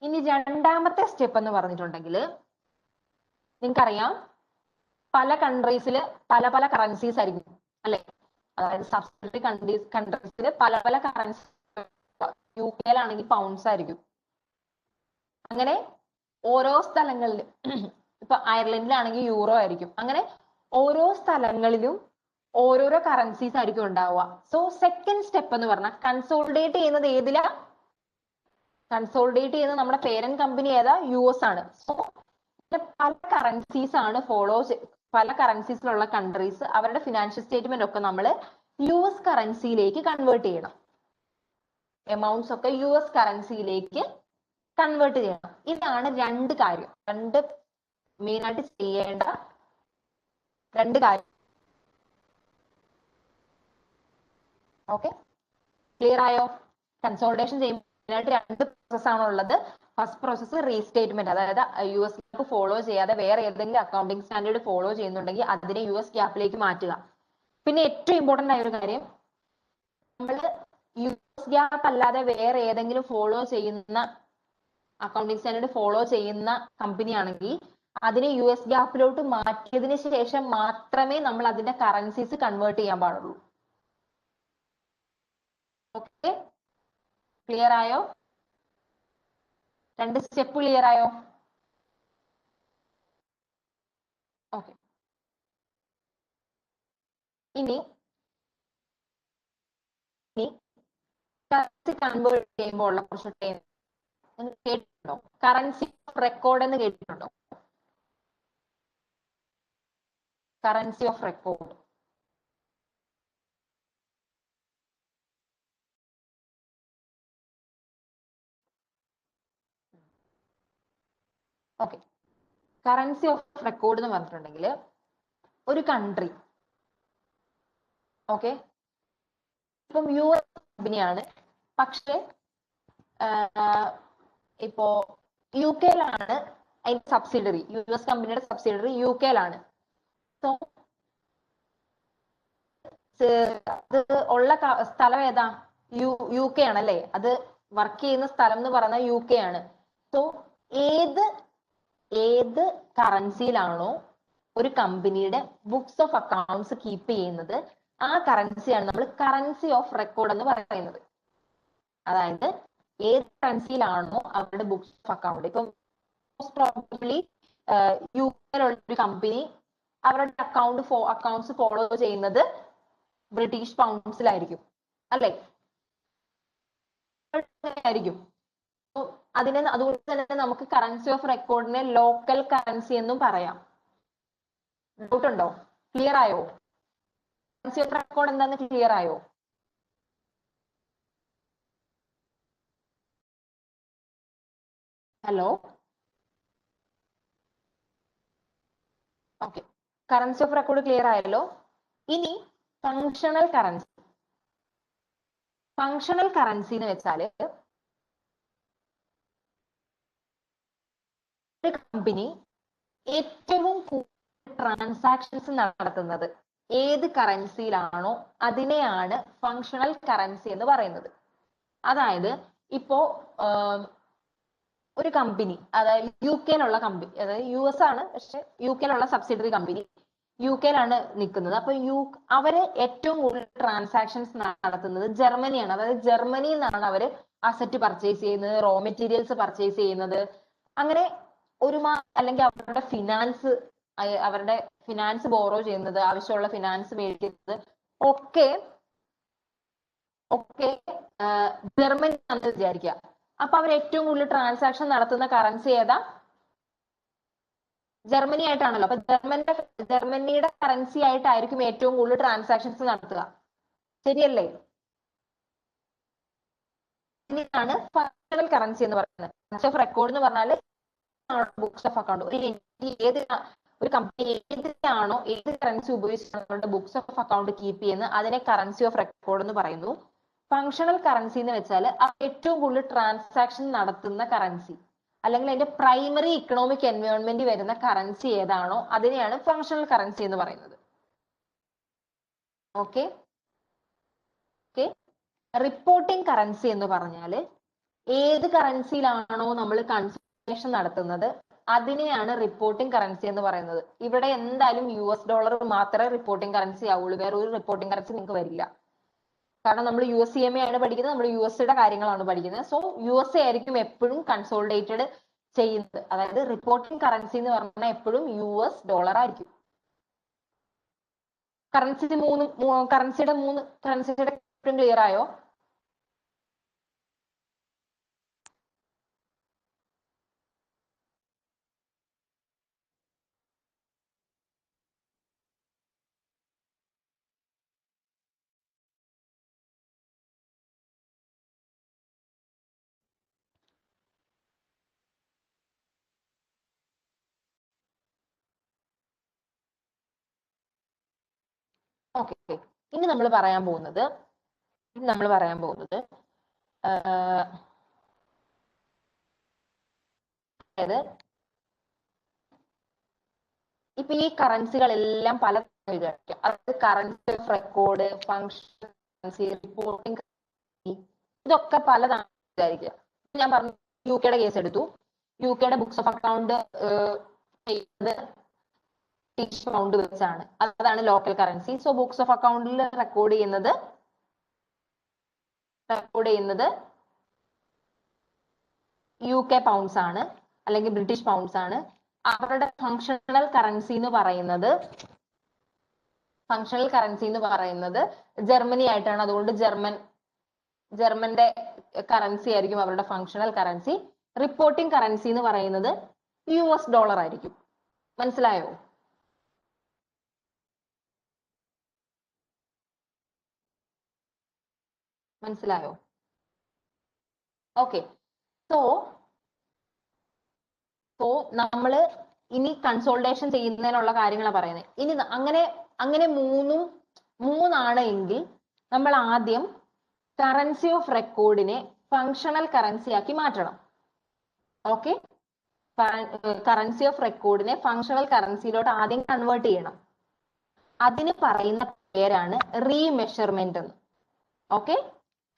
ഇനി രണ്ടാമത്തെ സ്റ്റെപ്പ് എന്ന് പറഞ്ഞിട്ടുണ്ടെങ്കിൽ നിങ്ങൾക്കറിയാം പല കൺട്രീസിൽ പല പല കറൻസീസ് ആയിരിക്കും അല്ലെ? അതായത് സബ്സിഡറി കൺട്രീസിൽ പല പല കറൻസി, UK-യിലാണെങ്കിൽ പൗണ്ട്സ് ആയിരിക്കും. അങ്ങനെ ഓരോ സ്ഥലങ്ങളിലും ഇപ്പൊ അയർലൻഡിലാണെങ്കിൽ യൂറോ ആയിരിക്കും. അങ്ങനെ ഓരോ സ്ഥലങ്ങളിലും ഓരോരോ കറൻസീസ് ആയിരിക്കും ഉണ്ടാവുക. സോ സെക്കൻഡ് സ്റ്റെപ്പ് എന്ന് പറഞ്ഞാൽ കൺസോളിഡേറ്റ് ചെയ്യുന്നത് ഏതിലാ? കൺസോളിഡേറ്റ് ചെയ്യുന്നത് നമ്മുടെ പേരന്റ് കമ്പനി ഏതാ? US ആണ്. സോ പല കറൻസീസ് ആണ് പല കറൻസീസിലുള്ള കൺട്രീസ് അവരുടെ ഫിനാൻഷ്യൽ സ്റ്റേറ്റ്മെന്റ് ഒക്കെ നമ്മൾ US കറൻസിയിലേക്ക് കൺവേർട്ട് ചെയ്യണം. എമൗണ്ട്സ് ഒക്കെ US കറൻസിയിലേക്ക് കൺവേർട്ട് ചെയ്യണം. ഇതാണ് രണ്ട് കാര്യം, മെയിൻ ആയിട്ട് ചെയ്യേണ്ട രണ്ട് കാര്യം. ഓക്കെ, ക്ലിയർ ആയോ? കൺസോളിഡേഷൻ ചെയ്യുമ്പോൾ മെയിനായിട്ട് രണ്ട് പ്രോസസ് ആണ് ഉള്ളത്. ഫസ്റ്റ് പ്രോസസ് റീസ്റ്റേറ്റ്മെന്റ്, അതായത് US GAAP ഫോളോ ചെയ്യാതെ വേറെ ഏതെങ്കിലും അക്കൗണ്ടിങ് സ്റ്റാൻഡേർഡ് ഫോളോ ചെയ്യുന്നുണ്ടെങ്കിൽ അതിനെ US GAAPലേക്ക് മാറ്റുക. പിന്നെ ഏറ്റവും ഇമ്പോർട്ടന്റ് ആയ ഒരു കാര്യം, നമ്മൾ US GAAP അല്ലാതെ വേറെ ഏതെങ്കിലും ഫോളോ ചെയ്യുന്ന അക്കൗണ്ടിങ് സ്റ്റാൻഡേർഡ് ഫോളോ ചെയ്യുന്ന കമ്പനി ആണെങ്കിൽ അതിനെ US GAAPലോട്ട് മാറ്റിയതിനു ശേഷം മാത്രമേ നമ്മൾ അതിന്റെ കറൻസീസ് കൺവേർട്ട് ചെയ്യാൻ പാടുള്ളൂ. ഓക്കെ, ക്ലിയർ ആയോ? രണ്ട് സ്റ്റെപ്പ് ക്ലിയർ ആയോ? ഓക്കെ, ഇനി കറൻസി കൺവേർട്ട് ചെയ്യുമ്പോൾ ഉള്ള കുറച്ച് ടൈം കേട്ടിട്ടുണ്ടോ? കറൻസി ഓഫ് റെക്കോർഡ് എന്ന് കേട്ടിട്ടുണ്ടോ? Currency of record. Okay, currency of record എന്ന് പറഞ്ഞിട്ടുണ്ടെങ്കിൽ ഒരു കൺട്രി, ഓക്കെ, ഇപ്പം US കമ്പനിയാണ്, പക്ഷെ ഇപ്പോ UK-യിലാണ് അതിന്റെ സബ്സിഡറി, US കമ്പനിയുടെ സബ്സിഡറി UK-യിലാണ്. സോ അത് ഉള്ള സ്ഥലം ഏതാ? UK ആണല്ലേ, അത് വർക്ക് ചെയ്യുന്ന സ്ഥലം എന്ന് പറയുന്നത് UK ആണ്. സോ ഏത് കറൻസിയിലാണോ ഒരു കമ്പനിയുടെ ബുക്സ് ഓഫ് അക്കൗണ്ട്സ് കീപ്പ് ചെയ്യുന്നത്, ആ കറൻസിയാണ് നമ്മൾ കറൻസി ഓഫ് റെക്കോർഡ് എന്ന് പറയുന്നത്. അതായത് ഏത് കറൻസിയിലാണോ അവരുടെ ബുക്സ് ഓഫ് അക്കൗണ്ട്, ഇപ്പം മോസ്റ്റ് പ്രോബബ്ലി UK-യിലുള്ള ഒരു കമ്പനി അവരുടെ അക്കൗണ്ട്സ് ഫോളോ ചെയ്യുന്നത് ബ്രിട്ടീഷ് പൗണ്ട്സിലായിരിക്കും, അല്ലെ? ആയിരിക്കും. അതുകൊണ്ട് തന്നെ നമുക്ക് കറൻസി ഓഫ് റെക്കോർഡിനെ ലോക്കൽ കറൻസി എന്നും പറയാം. ഡൗട്ട് ഉണ്ടോ? ക്ലിയർ ആയോ? കറൻസി ഓഫ് റെക്കോർഡ് എന്താന്ന് ക്ലിയർ ആയോ? Hello, okay, currency of record clear ആയല്ലോ. ഇനി ഫങ്ഷണൽ കറൻസി. ഫങ്ഷണൽ കറൻസി എന്ന് വെച്ചാല് ഒരു കമ്പനി ഏറ്റവും കൂടുതൽ ട്രാൻസാക്ഷൻസ് നടത്തുന്നത് ഏത് കറൻസിയിലാണോ അതിനെയാണ് ഫങ്ഷണൽ കറൻസി എന്ന് പറയുന്നത്. അതായത് ഇപ്പോ ഒരു കമ്പനി, അതായത് UK-യിലുള്ള കമ്പനി, അതായത് US ആണ്, പക്ഷെ UK-യിലുള്ള സബ്സിഡറി കമ്പനി UK-യിലാണ് നിൽക്കുന്നത്. അപ്പൊ അവര് ഏറ്റവും കൂടുതൽ ട്രാൻസാക്ഷൻസ് നടത്തുന്നത് ജർമ്മനിയാണ്. അതായത് ജർമ്മനിയിൽ നിന്നാണ് അവര് അസറ്റ് പർച്ചേസ് ചെയ്യുന്നത്, റോ മെറ്റീരിയൽസ് പർച്ചേസ് ചെയ്യുന്നത്, അങ്ങനെ അല്ലെങ്കിൽ അവരുടെ ഫിനാൻസ് ബോറോ ചെയ്യുന്നത്, ആവശ്യമുള്ള ഫിനാൻസ് മേടിക്കുന്നത് ഒക്കെ ജർമ്മനി ആണെന്ന് വിചാരിക്കുക. അപ്പൊ അവർ ഏറ്റവും കൂടുതൽ ട്രാൻസാക്ഷൻ നടത്തുന്ന കറൻസി ഏതാ? ജർമ്മനി ആയിട്ടാണല്ലോ. അപ്പൊ ജർമ്മനിയുടെ കറൻസി ആയിട്ടായിരിക്കും ഏറ്റവും കൂടുതൽ ട്രാൻസാക്ഷൻസ് നടത്തുക, ശരിയല്ലേ? ഇതിനാണ് ഫങ്ഷണൽ കറൻസി എന്ന് പറയുന്നത്. കറൻസി ഓഫ് റെക്കോർഡ് എന്ന് പറഞ്ഞാൽ ബുക്സ് ഓഫ് അക്കൗണ്ട്. ഒരു കമ്പനി ഏതിനാണോ ഏത് കറൻസി ഉപയോഗിച്ചാണ് ബുക്സ് ഓഫ് അക്കൗണ്ട് കീപ്പ് ചെയ്യുന്നത് അതിനെ കറൻസി ഓഫ് റെക്കോർഡ് എന്ന് പറയുന്നു. ഫങ്ഷണൽ കറൻസി എന്ന് വെച്ചാൽ ഏറ്റവും കൂടുതൽ ട്രാൻസാക്ഷൻ നടത്തുന്ന കറൻസി, അല്ലെങ്കിൽ അതിന്റെ പ്രൈമറി ഇക്കണോമിക് എൻവയോൺമെന്റ് വരുന്ന കറൻസി ഏതാണോ അതിനെയാണ് ഫങ്ഷണൽ കറൻസി എന്ന് പറയുന്നത്. ഓക്കെ, റിപ്പോർട്ടിംഗ് കറൻസി എന്ന് പറഞ്ഞാൽ ഏത് കറൻസിയിലാണോ നമ്മൾ കൺസൾട്ടേഷൻ നടത്തുന്നത് അതിനെയാണ് റിപ്പോർട്ടിംഗ് കറൻസി എന്ന് പറയുന്നത്. ഇവിടെ എന്തായാലും US ഡോളർ മാത്രമേ റിപ്പോർട്ടിംഗ് കറൻസി ആവുള്ളൂ, വേറെ ഒരു റിപ്പോർട്ടിംഗ് കറൻസി നിങ്ങൾക്ക് വരില്ല. കാരണം നമ്മൾ USCMA ആണ് പഠിക്കുന്നത്, നമ്മൾ US കാര്യങ്ങളാണ് പഠിക്കുന്നത്. സോ USA ആയിരിക്കും എപ്പോഴും കൺസോളിഡേറ്റഡ് ചെയ്യുന്നത്. അതായത് റിപ്പോർട്ടിംഗ് കറൻസി എന്ന് പറഞ്ഞാൽ എപ്പോഴും US ഡോളർ ആയിരിക്കും. കറൻസിയുടെ ക്ലിയർ ആയോ? ഓക്കെ, ഇനി നമ്മൾ പറയാൻ പോകുന്നത് അതായത് ഇപ്പൊ ഈ കറൻസികളെല്ലാം പല വിചാരിക്കാം. അതായത് currency of record, function currency, reporting, ഇതൊക്കെ പലതാണ് വിചാരിക്കുക. ഞാൻ പറഞ്ഞു UK കേസ് എടുത്തു. UK books of account pound വെച്ചാണ്. അതാണ് local currency. So books of അക്കൗണ്ടിൽ റെക്കോർഡ് ചെയ്യുന്നത് UK പൗണ്ട്സ് ആണ്, അല്ലെങ്കിൽ ബ്രിട്ടീഷ് പൗണ്ട്സ് ആണ്. അവരുടെ ഫങ്ഷണൽ കറൻസി എന്ന് പറയുന്നത് ജർമ്മനി ആയിട്ടാണ്. അതുകൊണ്ട് ജർമ്മന്റെ കറൻസി ആയിരിക്കും അവരുടെ ഫങ്ഷണൽ കറൻസി. റിപ്പോർട്ടിംഗ് കറൻസി എന്ന് പറയുന്നത് US ഡോളർ ആയിരിക്കും. മനസ്സിലായോ? ഓക്കെ. സോ നമ്മള് ഇനി കൺസോൾട്ടേഷൻ ചെയ്യുന്നതിനുള്ള കാര്യങ്ങളാണ് പറയുന്നത്. ഇനി അങ്ങനെ മൂന്നാണ് എങ്കിൽ നമ്മൾ ആദ്യം കറൻസി ഓഫ് റെക്കോർഡിനെ ഫങ്ഷണൽ കറൻസി ആക്കി മാറ്റണം. ഓക്കെ, കറൻസി ഓഫ് റെക്കോർഡിനെ ഫങ്ഷണൽ കറൻസിയിലോട്ട് ആദ്യം കൺവേർട്ട് ചെയ്യണം. അതിന് പറയുന്ന പേരാണ് റീമെഷർമെന്റ് എന്ന്. ഓക്കെ,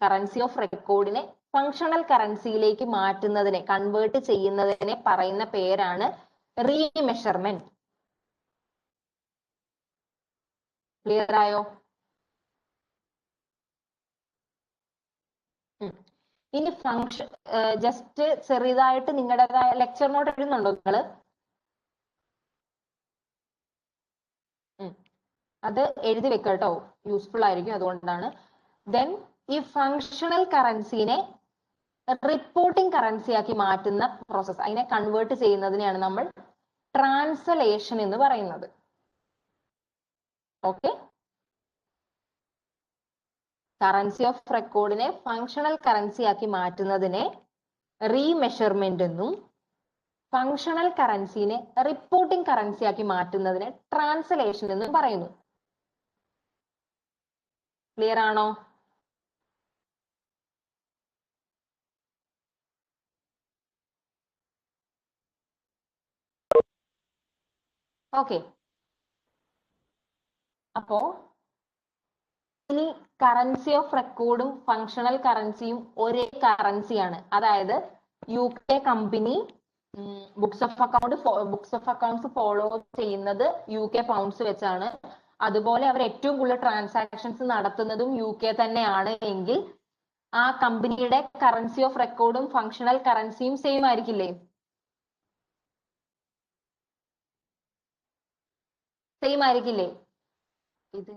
കറൻസി ഓഫ് റെക്കോർഡിനെ ഫങ്ഷണൽ കറൻസിയിലേക്ക് മാറ്റുന്നതിനെ, കൺവേർട്ട് ചെയ്യുന്നതിനെ പറയുന്ന പേരാണ് റീമെഷർമെന്റ്. ക്ലിയർ ആയോ? ഇനി ഫങ്ഷൻ ജസ്റ്റ് ചെറിയതായിട്ട് നിങ്ങളുടേതായ ലെക്ചർ നോട്ട് എഴുതുന്നുണ്ടോ നിങ്ങള്? അത് എഴുതി വെക്കട്ടോ, യൂസ്ഫുൾ ആയിരിക്കും. അതുകൊണ്ടാണ്. ദെൻ ഈ ഫങ്ഷണൽ കറൻസിനെ റിപ്പോർട്ടിംഗ് കറൻസി ആക്കി മാറ്റുന്ന പ്രോസസ്, അതിനെ കൺവേർട്ട് ചെയ്യുന്നതിനെയാണ് നമ്മൾ ട്രാൻസ്ലേഷൻ എന്ന് പറയുന്നത്. ഓക്കെ, കറൻസി ഓഫ് റെക്കോർഡിനെ ഫങ്ഷണൽ കറൻസി ആക്കി മാറ്റുന്നതിനെ റീമെഷർമെന്റ് എന്നും ഫങ്ഷണൽ കറൻസിനെ റിപ്പോർട്ടിംഗ് കറൻസി ആക്കി മാറ്റുന്നതിനെ ട്രാൻസ്ലേഷൻ എന്നും പറയുന്നു. ക്ലിയർ ആണോ? ഓക്കെ, അപ്പോ ഇനി കറൻസി ഓഫ് റെക്കോർഡും ഫങ്ഷണൽ കറൻസിയും ഒരേ കറൻസിയാണ്. അതായത് UK company books of accounts follow ചെയ്യുന്നത് UK പൗണ്ട്സ് വെച്ചാണ്. അതുപോലെ അവർ ഏറ്റവും കൂടുതൽ ട്രാൻസാക്ഷൻസ് നടത്തുന്നതും UK തന്നെയാണ് എങ്കിൽ ആ കമ്പനിയുടെ കറൻസി ഓഫ് റെക്കോർഡും ഫങ്ഷണൽ കറൻസിയും സെയിം ആയിരിക്കില്ലേ? സെയിം ആയിരിക്കില്ലേ? ഇത്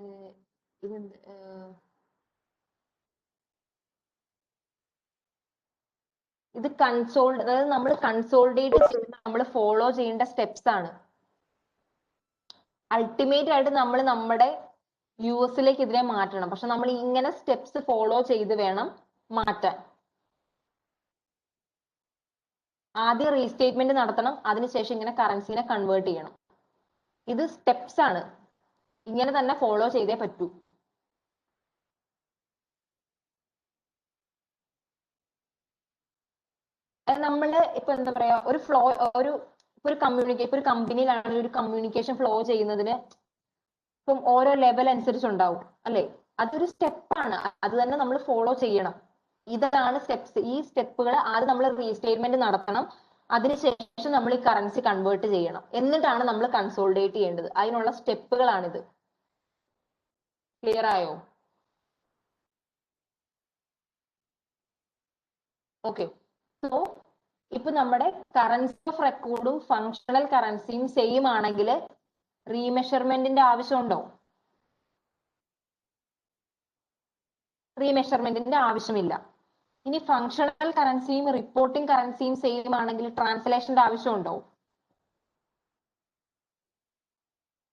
അതായത് നമ്മൾ കൺസോൾഡേറ്റ് ചെയ്യുന്ന നമ്മൾ ഫോളോ ചെയ്യേണ്ട സ്റ്റെപ്സ് ആണ്. അൾട്ടിമേറ്റ് ആയിട്ട് നമ്മൾ നമ്മുടെ US ഇതിനെ മാറ്റണം. പക്ഷെ നമ്മൾ ഇങ്ങനെ സ്റ്റെപ്സ് ഫോളോ ചെയ്ത് വേണം മാറ്റാൻ. ആദ്യം റീസ്റ്റേറ്റ്മെന്റ് നടത്തണം, അതിനുശേഷം ഇങ്ങനെ കറൻസിനെ കൺവേർട്ട് ചെയ്യണം. ഇത് സ്റ്റെപ്സ് ആണ്, ഇങ്ങനെ തന്നെ ഫോളോ ചെയ്തേ പറ്റൂ. നമ്മള് ഇപ്പൊ എന്താ പറയാ, ഒരു കമ്പനിയിലാണെങ്കിൽ ഒരു കമ്മ്യൂണിക്കേഷൻ ഫ്ലോ ചെയ്യുന്നതിന് ഇപ്പം ഓരോ ലെവൽ അനുസരിച്ചുണ്ടാവും അല്ലെ? അതൊരു സ്റ്റെപ്പാണ്, അത് തന്നെ നമ്മൾ ഫോളോ ചെയ്യണം. ഇതാണ് സ്റ്റെപ്സ്. ഈ സ്റ്റെപ്പുകൾ ആദ്യം നമ്മൾ റീസ്റ്റേറ്റ്മെന്റ് നടത്തണം, അതിനുശേഷം നമ്മൾ ഈ കറൻസി കൺവേർട്ട് ചെയ്യണം, എന്നിട്ടാണ് നമ്മൾ കൺസോൾഡേറ്റ് ചെയ്യേണ്ടത്. അതിനുള്ള സ്റ്റെപ്പുകളാണിത്. ക്ലിയർ ആയോ? ഓക്കെ. സോ ഇപ്പൊ നമ്മുടെ കറൻസി ഓഫ് റെക്കോർഡും ഫങ്ഷണൽ കറൻസിയും സെയിം ആണെങ്കിൽ റീമെഷർമെന്റിന്റെ ആവശ്യമുണ്ടോ? റീമെഷർമെന്റിന്റെ ആവശ്യമില്ല. ഇനി ഫങ്ഷണൽ കറൻസിയും റിപ്പോർട്ടിംഗ് കറൻസിയും സെയിം ആണെങ്കിൽ ട്രാൻസ്ലേഷന്റെ ആവശ്യമുണ്ടോ?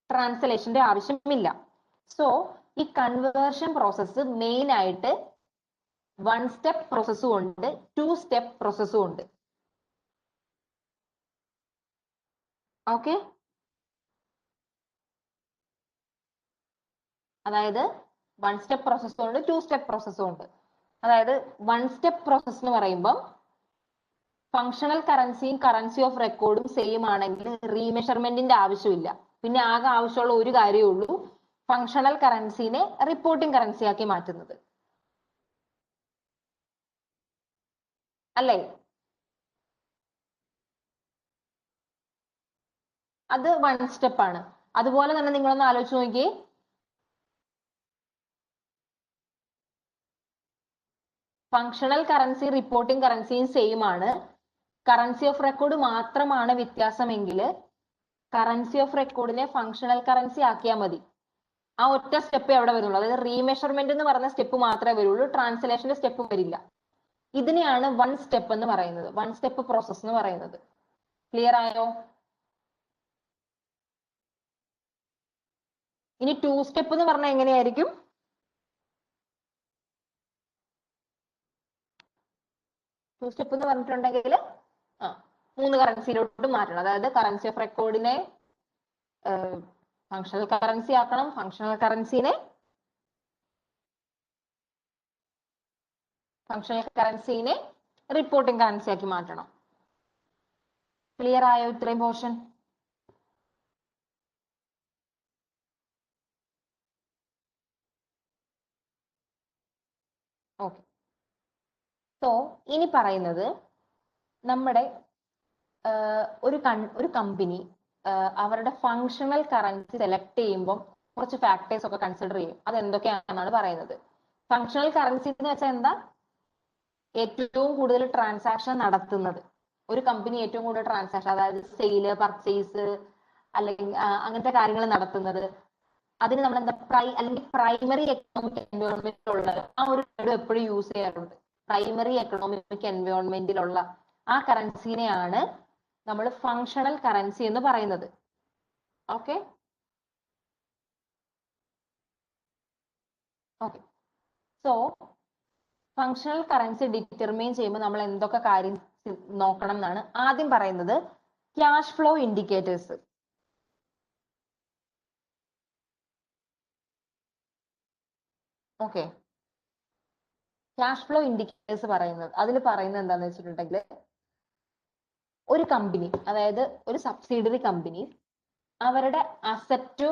ട്രാൻസ്ലേഷന്റെ ആവശ്യമില്ല. സോ ഈ കൺവേർഷൻ പ്രോസസ്സ് മെയിൻ ആയിട്ട് 1 സ്റ്റെപ്പ് പ്രോസസ്സും ഉണ്ട്, 2 സ്റ്റെപ്പ് പ്രോസസ്സും ഉണ്ട്. ഓക്കെ, അതായത് 1 സ്റ്റെപ്പ് പ്രോസസ്സും ഉണ്ട്, 2 സ്റ്റെപ്പ് പ്രോസസ്സും ഉണ്ട്. അതായത് 1 സ്റ്റെപ്പ് പ്രോസസ് എന്ന് പറയുമ്പോൾ ഫങ്ഷണൽ കറൻസിയും കറൻസി ഓഫ് റെക്കോർഡും സെയിം ആണെങ്കിൽ റീമെഷർമെന്റിന്റെ ആവശ്യമില്ല. പിന്നെ ആകെ ആവശ്യമുള്ള ഒരു കാര്യമേ ഉള്ളൂ, ഫങ്ഷണൽ കറൻസിനെ റിപ്പോർട്ടിംഗ് കറൻസി ആക്കി മാറ്റുന്നത്. അല്ലേ? അത് 1 സ്റ്റെപ്പ് ആണ്. അതുപോലെ തന്നെ നിങ്ങളൊന്ന് ആലോചിച്ച് നോക്കിയേ, ഫങ്ഷണൽ കറൻസി റിപ്പോർട്ടിംഗ് കറൻസിയും സെയിം ആണ്. കറൻസി ഓഫ് റെക്കോർഡ് മാത്രമാണ് വ്യത്യാസമെങ്കിൽ കറൻസി ഓഫ് റെക്കോർഡിനെ ഫങ്ഷണൽ കറൻസി ആക്കിയാൽ മതി. ആ ഒറ്റ സ്റ്റെപ്പ് എവിടെ വരുള്ളൂ. അതായത് റീമെഷർമെന്റ് എന്ന് പറഞ്ഞ സ്റ്റെപ്പ് മാത്രമേ വരുള്ളൂ, ട്രാൻസ്ലേഷന്റെ സ്റ്റെപ്പ് വരില്ല. ഇതിനെയാണ് 1 സ്റ്റെപ്പ് എന്ന് പറയുന്നത്, 1 സ്റ്റെപ്പ് പ്രോസസ് എന്ന് പറയുന്നത്. ക്ലിയർ ആയോ? ഇനി 2 സ്റ്റെപ്പ് എന്ന് പറഞ്ഞാൽ എങ്ങനെയായിരിക്കും? 2 സ്റ്റെപ്പ് എന്ന് പറഞ്ഞിട്ടുണ്ടെങ്കിൽ 3 കറൻസിയിലോട്ട് മാറ്റണം. അതായത് കറൻസി ഓഫ് റെക്കോർഡിനെ ഫങ്ഷണൽ കറൻസി ആക്കണം, ഫങ്ഷണൽ കറൻസിനെ റിപ്പോർട്ടിംഗ് കറൻസി ആക്കി മാറ്റണം. ക്ലിയർ ആയോ ഇത്രയും പോർഷൻ? ഓക്കെ. സോ ഇനി പറയുന്നത് നമ്മുടെ ഒരു കമ്പനി അവരുടെ ഫങ്ഷണൽ കറൻസി സെലക്ട് ചെയ്യുമ്പോൾ കുറച്ച് ഫാക്ടേഴ്സ് ഒക്കെ കൺസിഡർ ചെയ്യും. അത് എന്തൊക്കെയാണെന്നാണ് പറയുന്നത്. ഫങ്ഷണൽ കറൻസി എന്ന് വെച്ചാൽ എന്താ? ഏറ്റവും കൂടുതൽ ട്രാൻസാക്ഷൻ നടത്തുന്നത്, ഒരു കമ്പനി ഏറ്റവും കൂടുതൽ ട്രാൻസാക്ഷൻ, അതായത് സെയില്, പർച്ചേസ് അല്ലെങ്കിൽ അങ്ങനത്തെ കാര്യങ്ങൾ നടത്തുന്നത്, അതിന് നമ്മൾ എന്താ അല്ലെങ്കിൽ പ്രൈമറി എക്കണോമിക് എൻവയോൺമെന്റിലുള്ള ആ ഒരു വേർഡ് എപ്പോഴും യൂസ് ചെയ്യാറുണ്ട്. പ്രൈമറി എക്കണോമിക് എൻവയോൺമെന്റിലുള്ള ആ കറൻസിനെയാണ് നമ്മൾ ഫങ്ഷണൽ കറൻസി എന്ന് പറയുന്നത്. Okay okay. So functional currency determine ചെയ്യുമ്പോൾ നമ്മൾ എന്തൊക്കെ കാര്യം നോക്കണം എന്നാണ് ആദ്യം പറയുന്നത്. Cash flow indicators. Okay, cash flow indicators പറയുന്നത്, അതിൽ പറയുന്നത് എന്താണെന്ന് വെച്ചിട്ടുണ്ടെങ്കിൽ ഒരു കമ്പനി, അതായത് ഒരു സബ്സിഡിയറി കമ്പനി അവരുടെ അസറ്റോ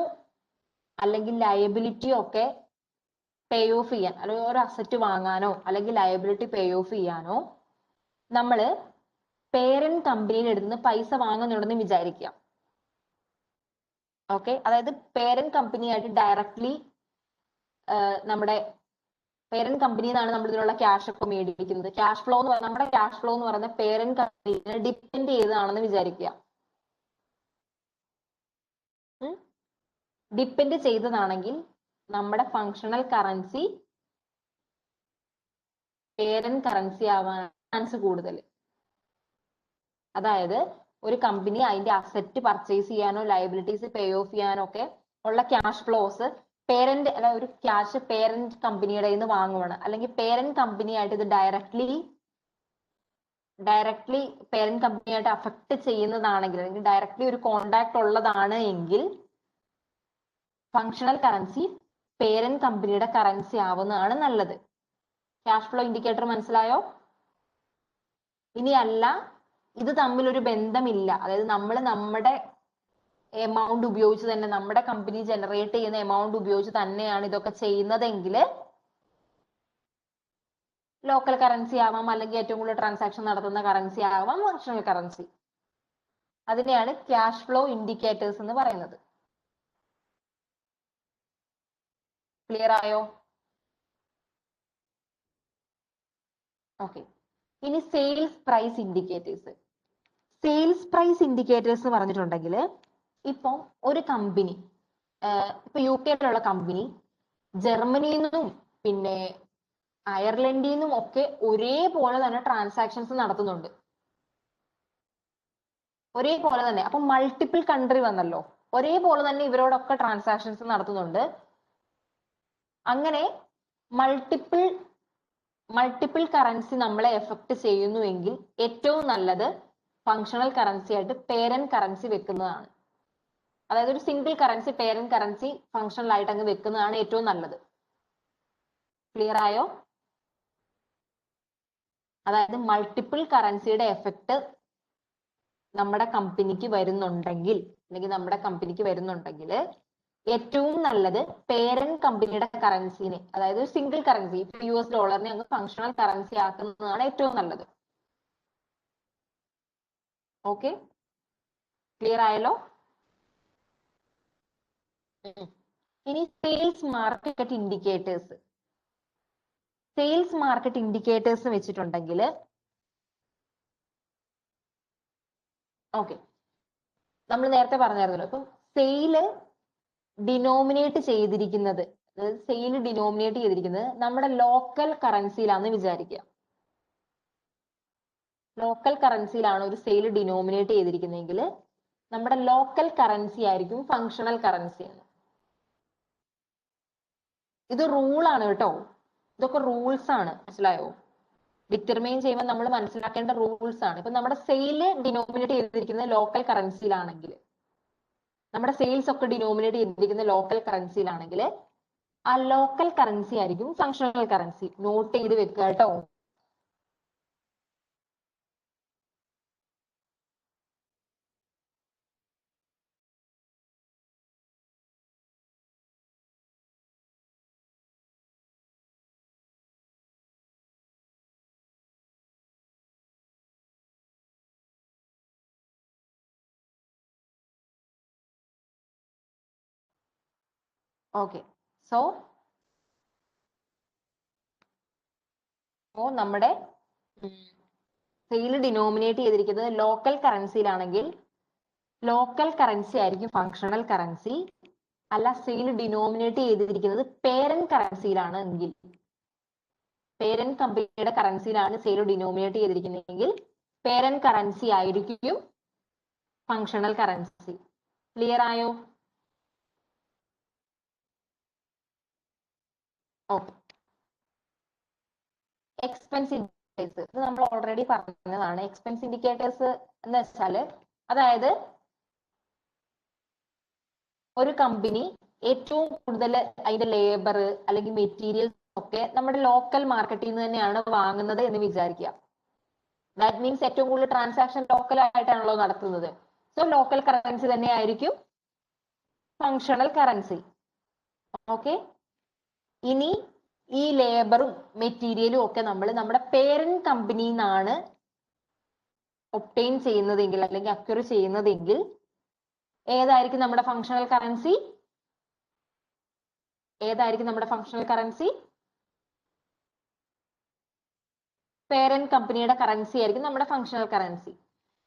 അല്ലെങ്കിൽ ലയബിലിറ്റിയോ ഒക്കെ പേ ഓഫ് ചെയ്യാൻ, അല്ലെങ്കിൽ ഒരു അസറ്റ് വാങ്ങാനോ അല്ലെങ്കിൽ ലയബിലിറ്റി പേ ഓഫ് ചെയ്യാനോ നമ്മള് പേരന്റ് കമ്പനിയുടെ അടുത്ത് നിന്ന് പൈസ വാങ്ങുന്നുണ്ടെന്ന് വിചാരിക്കുക. ഓക്കെ, അതായത് പേരന്റ് കമ്പനിയായിട്ട് ഡയറക്ട്ലി നമ്മുടെ പേരന്റ് കമ്പനിയിൽ നിന്നാണ് നമ്മൾ ഇതിനുള്ള ക്യാഷ് ഒക്കെ മേടിക്കുന്നത്. ക്യാഷ് ഫ്ലോ എന്ന് പറഞ്ഞാൽ നമ്മുടെ ക്യാഷ് ഫ്ലോ എന്ന് പറയുന്നത് പേരന്റ് കമ്പനിയെ ഡിപ്പെൻഡ് ചെയ്തതാണെന്ന് വിചാരിക്കുക. ഡിപ്പെൻഡ് ചെയ്തതാണെങ്കിൽ നമ്മുടെ ഫങ്ഷണൽ കറൻസി പേരന്റ് കറൻസി ആവാൻ ചാൻസ് കൂടുതൽ. അതായത് ഒരു കമ്പനി അതിന്റെ അസറ്റ് പർച്ചേസ് ചെയ്യാനോ ലയബിലിറ്റീസ് പേ ഓഫ് ചെയ്യാനോ ഒക്കെ ഉള്ള ക്യാഷ് ഫ്ലോസ് പേരന്റ് അല്ല ഒരു ക്യാഷ് പേരന്റ് കമ്പനിയുടെ നിന്ന് വാങ്ങുവാണ്, അല്ലെങ്കിൽ പേരന്റ് കമ്പനിയായിട്ട് ഇത് ഡയറക്ട്ലി പേരന്റ് കമ്പനിയായിട്ട് അഫക്ട് ചെയ്യുന്നതാണെങ്കിൽ, അല്ലെങ്കിൽ ഡയറക്ട്ലി ഒരു കോണ്ടാക്ട് ഉള്ളതാണ് എങ്കിൽ ഫങ്ഷണൽ കറൻസി പേരന്റ് കമ്പനിയുടെ കറൻസി ആവുന്നതാണ് നല്ലത്. ക്യാഷ് ഫ്ലോ ഇൻഡിക്കേറ്റർ മനസ്സിലായോ? ഇനി അല്ല, ഇത് തമ്മിൽ ഒരു ബന്ധമില്ല, അതായത് നമ്മൾ നമ്മുടെ എമൗണ്ട് ഉപയോഗിച്ച് തന്നെ, നമ്മുടെ കമ്പനി ജനറേറ്റ് ചെയ്യുന്ന എമൗണ്ട് ഉപയോഗിച്ച് തന്നെയാണ് ഇതൊക്കെ ചെയ്യുന്നതെങ്കിൽ ലോക്കൽ കറൻസി ആവാം, അല്ലെങ്കിൽ ഏറ്റവും കൂടുതൽ ട്രാൻസാക്ഷൻ നടത്തുന്ന കറൻസി ആവാം ഫങ്ഷണൽ കറൻസി. അതിനെയാണ് ക്യാഷ് ഫ്ലോ ഇൻഡിക്കേറ്റേഴ്സ് എന്ന് പറയുന്നത്. ക്ലിയർ ആയോ? ഓക്കെ. ഇനി sales price indicators. Sales price indicators എന്ന് പറഞ്ഞിട്ടുണ്ടെങ്കിൽ ഇപ്പം ഒരു കമ്പനി, ഇപ്പൊ യു കെയിലുള്ള കമ്പനി ജർമ്മനിയിൽ നിന്നും പിന്നെ അയർലൻഡിൽ നിന്നും ഒക്കെ ഒരേപോലെ തന്നെ ട്രാൻസാക്ഷൻസ് നടത്തുന്നുണ്ട്. ഒരേപോലെ തന്നെ. അപ്പൊ മൾട്ടിപ്പിൾ കൺട്രി വന്നല്ലോ. ഒരേപോലെ തന്നെ ഇവരോടൊക്കെ ട്രാൻസാക്ഷൻസ് നടത്തുന്നുണ്ട്. അങ്ങനെ മൾട്ടിപ്പിൾ കറൻസി നമ്മളെ എഫക്ട് ചെയ്യുന്നുവെങ്കിൽ ഏറ്റവും നല്ലത് ഫങ്ഷണൽ കറൻസി ആയിട്ട് പേരന്റ് കറൻസി വെക്കുന്നതാണ്. അതായത് ഒരു single currency parent currency functional ആയിട്ട് അങ്ങ് വെക്കുന്നതാണ് ഏറ്റവും നല്ലത്. ക്ലിയർ ആയോ? അതായത് മൾട്ടിപ്പിൾ കറൻസിയുടെ എഫക്ട് നമ്മുടെ കമ്പനിക്ക് വരുന്നുണ്ടെങ്കിൽ ഏറ്റവും നല്ലത് പേരന്റ് കമ്പനിയുടെ കറൻസിനെ, അതായത് സിംഗിൾ കറൻസി US ഡോളറിനെ അങ്ങ് ഫങ്ഷണൽ കറൻസി ആക്കുന്നതാണ് ഏറ്റവും നല്ലത്. ഓക്കെ, ക്ലിയർ ആയല്ലോ? ഇനി sales market indicators. Sales market indicators വെച്ചിട്ടുണ്ടെങ്കിൽ ഓക്കെ, നമ്മൾ നേരത്തെ പറഞ്ഞായിരുന്നല്ലോ, ഇപ്പം സെയില് ഡിനോമിനേറ്റ് ചെയ്തിരിക്കുന്നത്, അതായത് സെയില് ഡിനോമിനേറ്റ് ചെയ്തിരിക്കുന്നത് നമ്മുടെ ലോക്കൽ കറൻസിയിലാണെന്ന് വിചാരിക്കുക. ലോക്കൽ കറൻസിയിലാണ് ഒരു സെയിൽ ഡിനോമിനേറ്റ് ചെയ്തിരിക്കുന്നതെങ്കിൽ നമ്മുടെ ലോക്കൽ കറൻസി ആയിരിക്കും ഫങ്ഷണൽ കറൻസി. ഇത് റൂളാണ് കേട്ടോ. ഇതൊക്കെ റൂൾസ് ആണ്, മനസ്സിലായോ? ഡിറ്റർമൈൻ ചെയ്യുമ്പോൾ നമ്മൾ മനസ്സിലാക്കേണ്ട റൂൾസ് ആണ്. ഇപ്പൊ നമ്മുടെ സെയില് ഡിനോമിനേറ്റ് ചെയ്തിരിക്കുന്നത് ലോക്കൽ കറൻസിയിലാണെങ്കിൽ, നമ്മുടെ സെയിൽസ് ഒക്കെ ഡിനോമിനേറ്റ് ചെയ്തിരിക്കുന്ന ലോക്കൽ കറൻസിയിലാണെങ്കിൽ ആ ലോക്കൽ കറൻസി ആയിരിക്കും ഫങ്ഷണൽ കറൻസി. നോട്ട് ചെയ്ത് വെക്കുക കേട്ടോ. ഓക്കെ, സോ നമ്മുടെ സെയിൽ ഡിനോമിനേറ്റ് ചെയ്തിരിക്കുന്നത് ലോക്കൽ കറൻസിയിലാണെങ്കിൽ ലോക്കൽ കറൻസി ആയിരിക്കും ഫങ്ഷണൽ കറൻസി. അല്ല, സെയിൽ ഡിനോമിനേറ്റ് ചെയ്തിരിക്കുന്നത് പേരന്റ് കറൻസിയിലാണ് എങ്കിൽ, പേരന്റ് കമ്പനിയുടെ കറൻസിയിലാണ് സെയിൽ ഡിനോമിനേറ്റ് ചെയ്തിരിക്കുന്നതെങ്കിൽ പേരന്റ് കറൻസി ആയിരിക്കും ഫങ്ഷണൽ കറൻസി. ക്ലിയർ ആയോ? ഓക്കെ. എക്സ്പെൻസ് ഇൻഡിക്കേറ്റേഴ്സ്, ഇത് നമ്മൾ ഓൾറെഡി പറഞ്ഞതാണ്. എക്സ്പെൻസ് ഇൻഡിക്കേറ്റേഴ്സ് എന്ന് വെച്ചാല്, അതായത് ഒരു കമ്പനി ഏറ്റവും കൂടുതൽ അതിന്റെ ലേബർ അല്ലെങ്കിൽ മെറ്റീരിയൽസ് ഒക്കെ നമ്മുടെ ലോക്കൽ മാർക്കറ്റിൽ നിന്ന് തന്നെയാണ് വാങ്ങുന്നത് എന്ന് വിചാരിക്കുക. ദാറ്റ് മീൻസ് ഏറ്റവും കൂടുതൽ ട്രാൻസാക്ഷൻ ലോക്കൽ ആയിട്ടാണല്ലോ നടത്തുന്നത്. സോ ലോക്കൽ കറൻസി തന്നെ ആയിരിക്കും ഫങ്ഷണൽ കറൻസി. ഓക്കെ, ഇനി ഈ ലേബറും മെറ്റീരിയലും ഒക്കെ നമ്മൾ നമ്മുടെ പേരന്റ് കമ്പനിയിൽ നിന്നാണ് ഒപ്റ്റെയിൻ ചെയ്യുന്നതെങ്കിൽ അല്ലെങ്കിൽ അക്വയർ ചെയ്യുന്നതെങ്കിൽ ഏതായിരിക്കും നമ്മുടെ ഫങ്ഷണൽ കറൻസി? പേരന്റ് കമ്പനിയുടെ കറൻസി ആയിരിക്കും നമ്മുടെ ഫങ്ഷണൽ കറൻസി.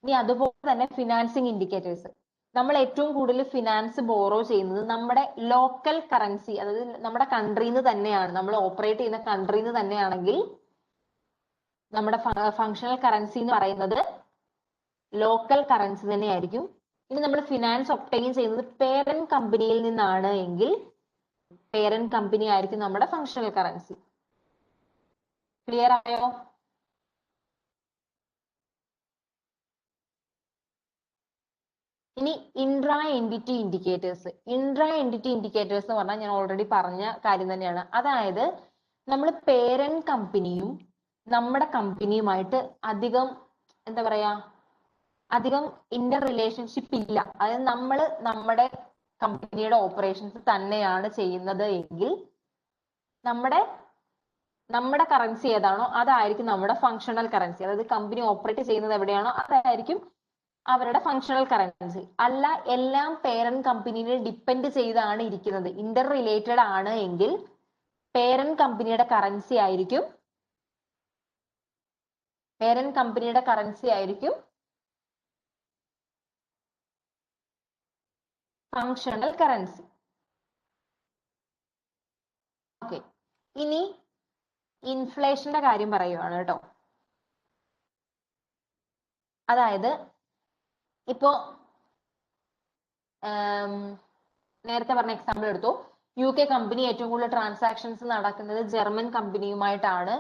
ഇനി അതുപോലെ തന്നെ ഫിനാൻസിങ് ഇൻഡിക്കേറ്റേഴ്സ്. നമ്മൾ ഏറ്റവും കൂടുതൽ ഫിനാൻസ് ബോറോ ചെയ്യുന്നത് നമ്മുടെ ലോക്കൽ കറൻസി, അതായത് നമ്മുടെ കൺട്രിയിൽ നിന്ന് തന്നെയാണ്, നമ്മൾ ഓപ്പറേറ്റ് ചെയ്യുന്ന കൺട്രിയിൽ നിന്ന് തന്നെയാണെങ്കിൽ നമ്മുടെ ഫങ്ഷണൽ കറൻസി എന്ന് പറയുന്നത് ലോക്കൽ കറൻസി തന്നെയായിരിക്കും. ഇനി നമ്മൾ ഫിനാൻസ് ഒപ്റ്റെയിൻ ചെയ്യുന്നത് പേരന്റ് കമ്പനിയിൽ നിന്നാണ് എങ്കിൽ പേരന്റ് കമ്പനി ആയിരിക്കും നമ്മുടെ ഫങ്ഷണൽ കറൻസി. ക്ലിയർ ആയോ? ഇനി intra entity indicators. Intra entity indicators എന്ന് പറഞ്ഞാൽ ഞാൻ ഓൾറെഡി പറഞ്ഞ കാര്യം തന്നെയാണ്. അതായത് നമ്മൾ പേരന്റ് കമ്പനിയും നമ്മുടെ കമ്പനിയുമായിട്ട് അധികം എന്താ പറയാ, അധികം ഇന്റർ റിലേഷൻഷിപ്പ് ഇല്ല. അതായത് നമ്മൾ നമ്മുടെ കമ്പനിയുടെ ഓപ്പറേഷൻസ് തന്നെയാണ് ചെയ്യുന്നത് എങ്കിൽ നമ്മുടെ കറൻസി ഏതാണോ അതായിരിക്കും നമ്മുടെ ഫങ്ഷണൽ കറൻസി. അതായത് കമ്പനി ഓപ്പറേറ്റ് ചെയ്യുന്നത് എവിടെയാണോ അതായിരിക്കും അവരുടെ ഫങ്ഷണൽ കറൻസി. അല്ല, എല്ലാം പേരന്റ് കമ്പനിയെ ഡിപ്പെൻഡ് ചെയ്താണ് ഇരിക്കുന്നത്, ഇന്റർ റിലേറ്റഡ് ആണ് എങ്കിൽ പേരന്റ് കമ്പനിയുടെ കറൻസി ആയിരിക്കും പേരന്റ് കമ്പനിയുടെ കറൻസി ആയിരിക്കും ഫങ്ഷണൽ കറൻസി. ഓക്കെ, ഇനി ഇൻഫ്ലേഷന്റെ കാര്യം പറയുവാണ് കേട്ടോ. അതായത് ഇപ്പോ നേരത്തെ പറഞ്ഞ എക്സാമ്പിൾ എടുത്തു. UK കമ്പനി ഏറ്റവും കൂടുതൽ ട്രാൻസാക്ഷൻസ് നടക്കുന്നത് ജർമ്മൻ കമ്പനിയുമായിട്ടാണ്.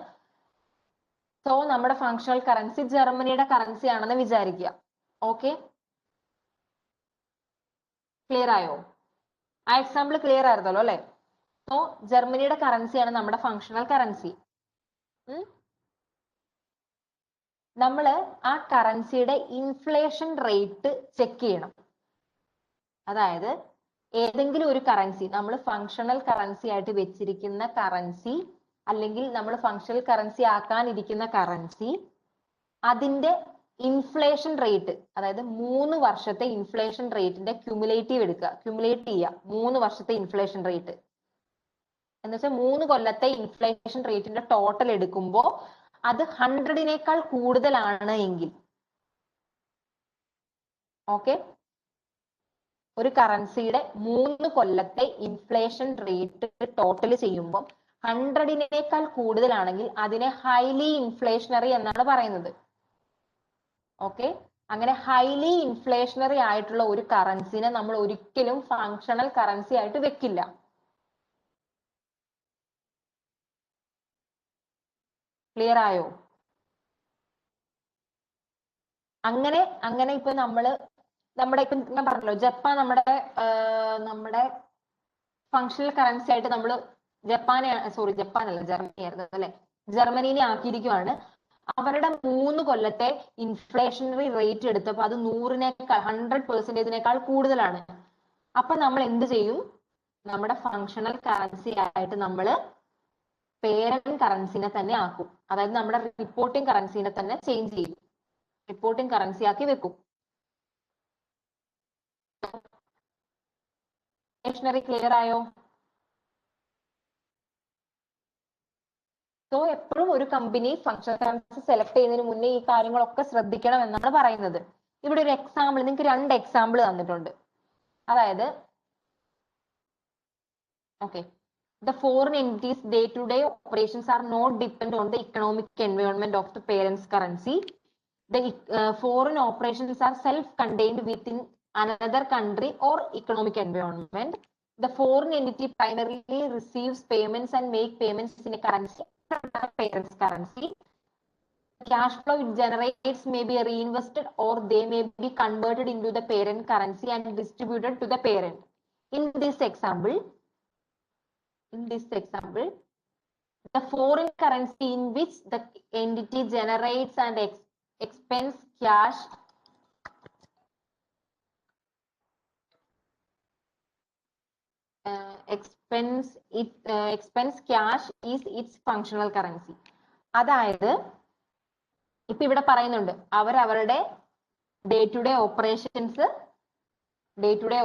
സോ നമ്മുടെ ഫങ്ഷണൽ കറൻസി ജർമ്മനിയുടെ കറൻസി ആണെന്ന് വിചാരിക്കുക. ഓക്കെ, ക്ലിയർ ആയോ? ആ എക്സാമ്പിൾ ക്ലിയർ ആയിരുന്നല്ലോ അല്ലെ? സോ ജർമ്മനിയുടെ കറൻസിയാണ് നമ്മുടെ ഫങ്ഷണൽ കറൻസി. നമ്മൾ ആ കറൻസിയുടെ ഇൻഫ്ലേഷൻ റേറ്റ് ചെക്ക് ചെയ്യണം. അതായത് ഏതെങ്കിലും ഒരു കറൻസി നമ്മൾ ഫങ്ഷണൽ കറൻസി ആയിട്ട് വെച്ചിരിക്കുന്ന കറൻസി, അല്ലെങ്കിൽ നമ്മൾ ഫങ്ഷണൽ കറൻസി ആക്കാനിരിക്കുന്ന കറൻസി, അതിന്റെ ഇൻഫ്ലേഷൻ റേറ്റ്, അതായത് 3 വർഷത്തെ ഇൻഫ്ലേഷൻ റേറ്റിന്റെ ക്യുമുലേറ്റീവ് എടുക്കുക, ക്യുമുലേറ്റ് ചെയ്യുക 3 വർഷത്തെ ഇൻഫ്ലേഷൻ റേറ്റ് എന്ന് വെച്ചാൽ 3 കൊല്ലത്തെ ഇൻഫ്ലേഷൻ റേറ്റിന്റെ ടോട്ടൽ എടുക്കുമ്പോൾ അത് 100-നേക്കാൾ കൂടുതലാണ് എങ്കിൽ, ഓക്കെ, ഒരു കറൻസിയുടെ 3 കൊല്ലത്തെ ഇൻഫ്ലേഷൻ റേറ്റ് ടോട്ടൽ ചെയ്യുമ്പോൾ 100-നേക്കാൾ കൂടുതലാണെങ്കിൽ അതിനെ ഹൈലി ഇൻഫ്ലേഷണറി എന്നാണ് പറയുന്നത്. ഓക്കെ, അങ്ങനെ ഹൈലി ഇൻഫ്ലേഷണറി ആയിട്ടുള്ള ഒരു കറൻസിനെ നമ്മൾ ഒരിക്കലും ഫങ്ഷണൽ കറൻസി ആയിട്ട് വെക്കില്ല. ക്ലിയർ ആയോ? അങ്ങനെ ഇപ്പൊ നമ്മുടെ ഇപ്പൊ ഞാൻ പറഞ്ഞല്ലോ, ജപ്പാൻ നമ്മുടെ ഫങ്ഷണൽ കറൻസി ആയിട്ട് നമ്മൾ ജപ്പാനല്ല ജർമ്മനി ആയിരുന്നു അല്ലെ, ജർമ്മനിനെ ആക്കിയിരിക്കുവാണ്. അവരുടെ 3 കൊല്ലത്തെ ഇൻഫ്ലേഷണറി റേറ്റ് എടുത്തപ്പോൾ അത് 100% കൂടുതലാണ്. അപ്പൊ നമ്മൾ എന്ത് ചെയ്യും? നമ്മുടെ ഫങ്ഷണൽ കറൻസി ആയിട്ട് നമ്മൾ പേരന്റ് കറൻസിനെ തന്നെ ആക്കും. അതായത് നമ്മുടെ റിപ്പോർട്ടിംഗ് കറൻസിനെ തന്നെ ചേഞ്ച് ചെയ്യും, റിപ്പോർട്ടിംഗ് കറൻസി ആക്കി വെക്കും. ക്ലിയർ ആയോ? സോ എപ്പോഴും ഒരു കമ്പനി ഫങ്ഷണൽ കറൻസി സെലക്ട് ചെയ്യുന്നതിന് മുന്നേ ഈ കാര്യങ്ങളൊക്കെ ശ്രദ്ധിക്കണം എന്നാണ് പറയുന്നത്. ഇവിടെ ഒരു എക്സാമ്പിൾ, നിങ്ങൾക്ക് 2 എക്സാമ്പിൾ തന്നിട്ടുണ്ട്. അതായത് okay, the foreign entities day-to-day operations are not dependent on the economic environment of the parent's currency. The foreign operations are self-contained within another country or economic environment. The foreign entity primarily receives payments and make payments in a currency from the parent's currency. The cash flow it generates may be reinvested or they may be converted into the parent currency and distributed to the parent. In this example, the foreign currency in which the entity generates and expends cash expense cash is its functional currency. അതായത് ഇപ്പൊ ഇവിടെ പറയുന്നുണ്ട്, അവരുടെ day to day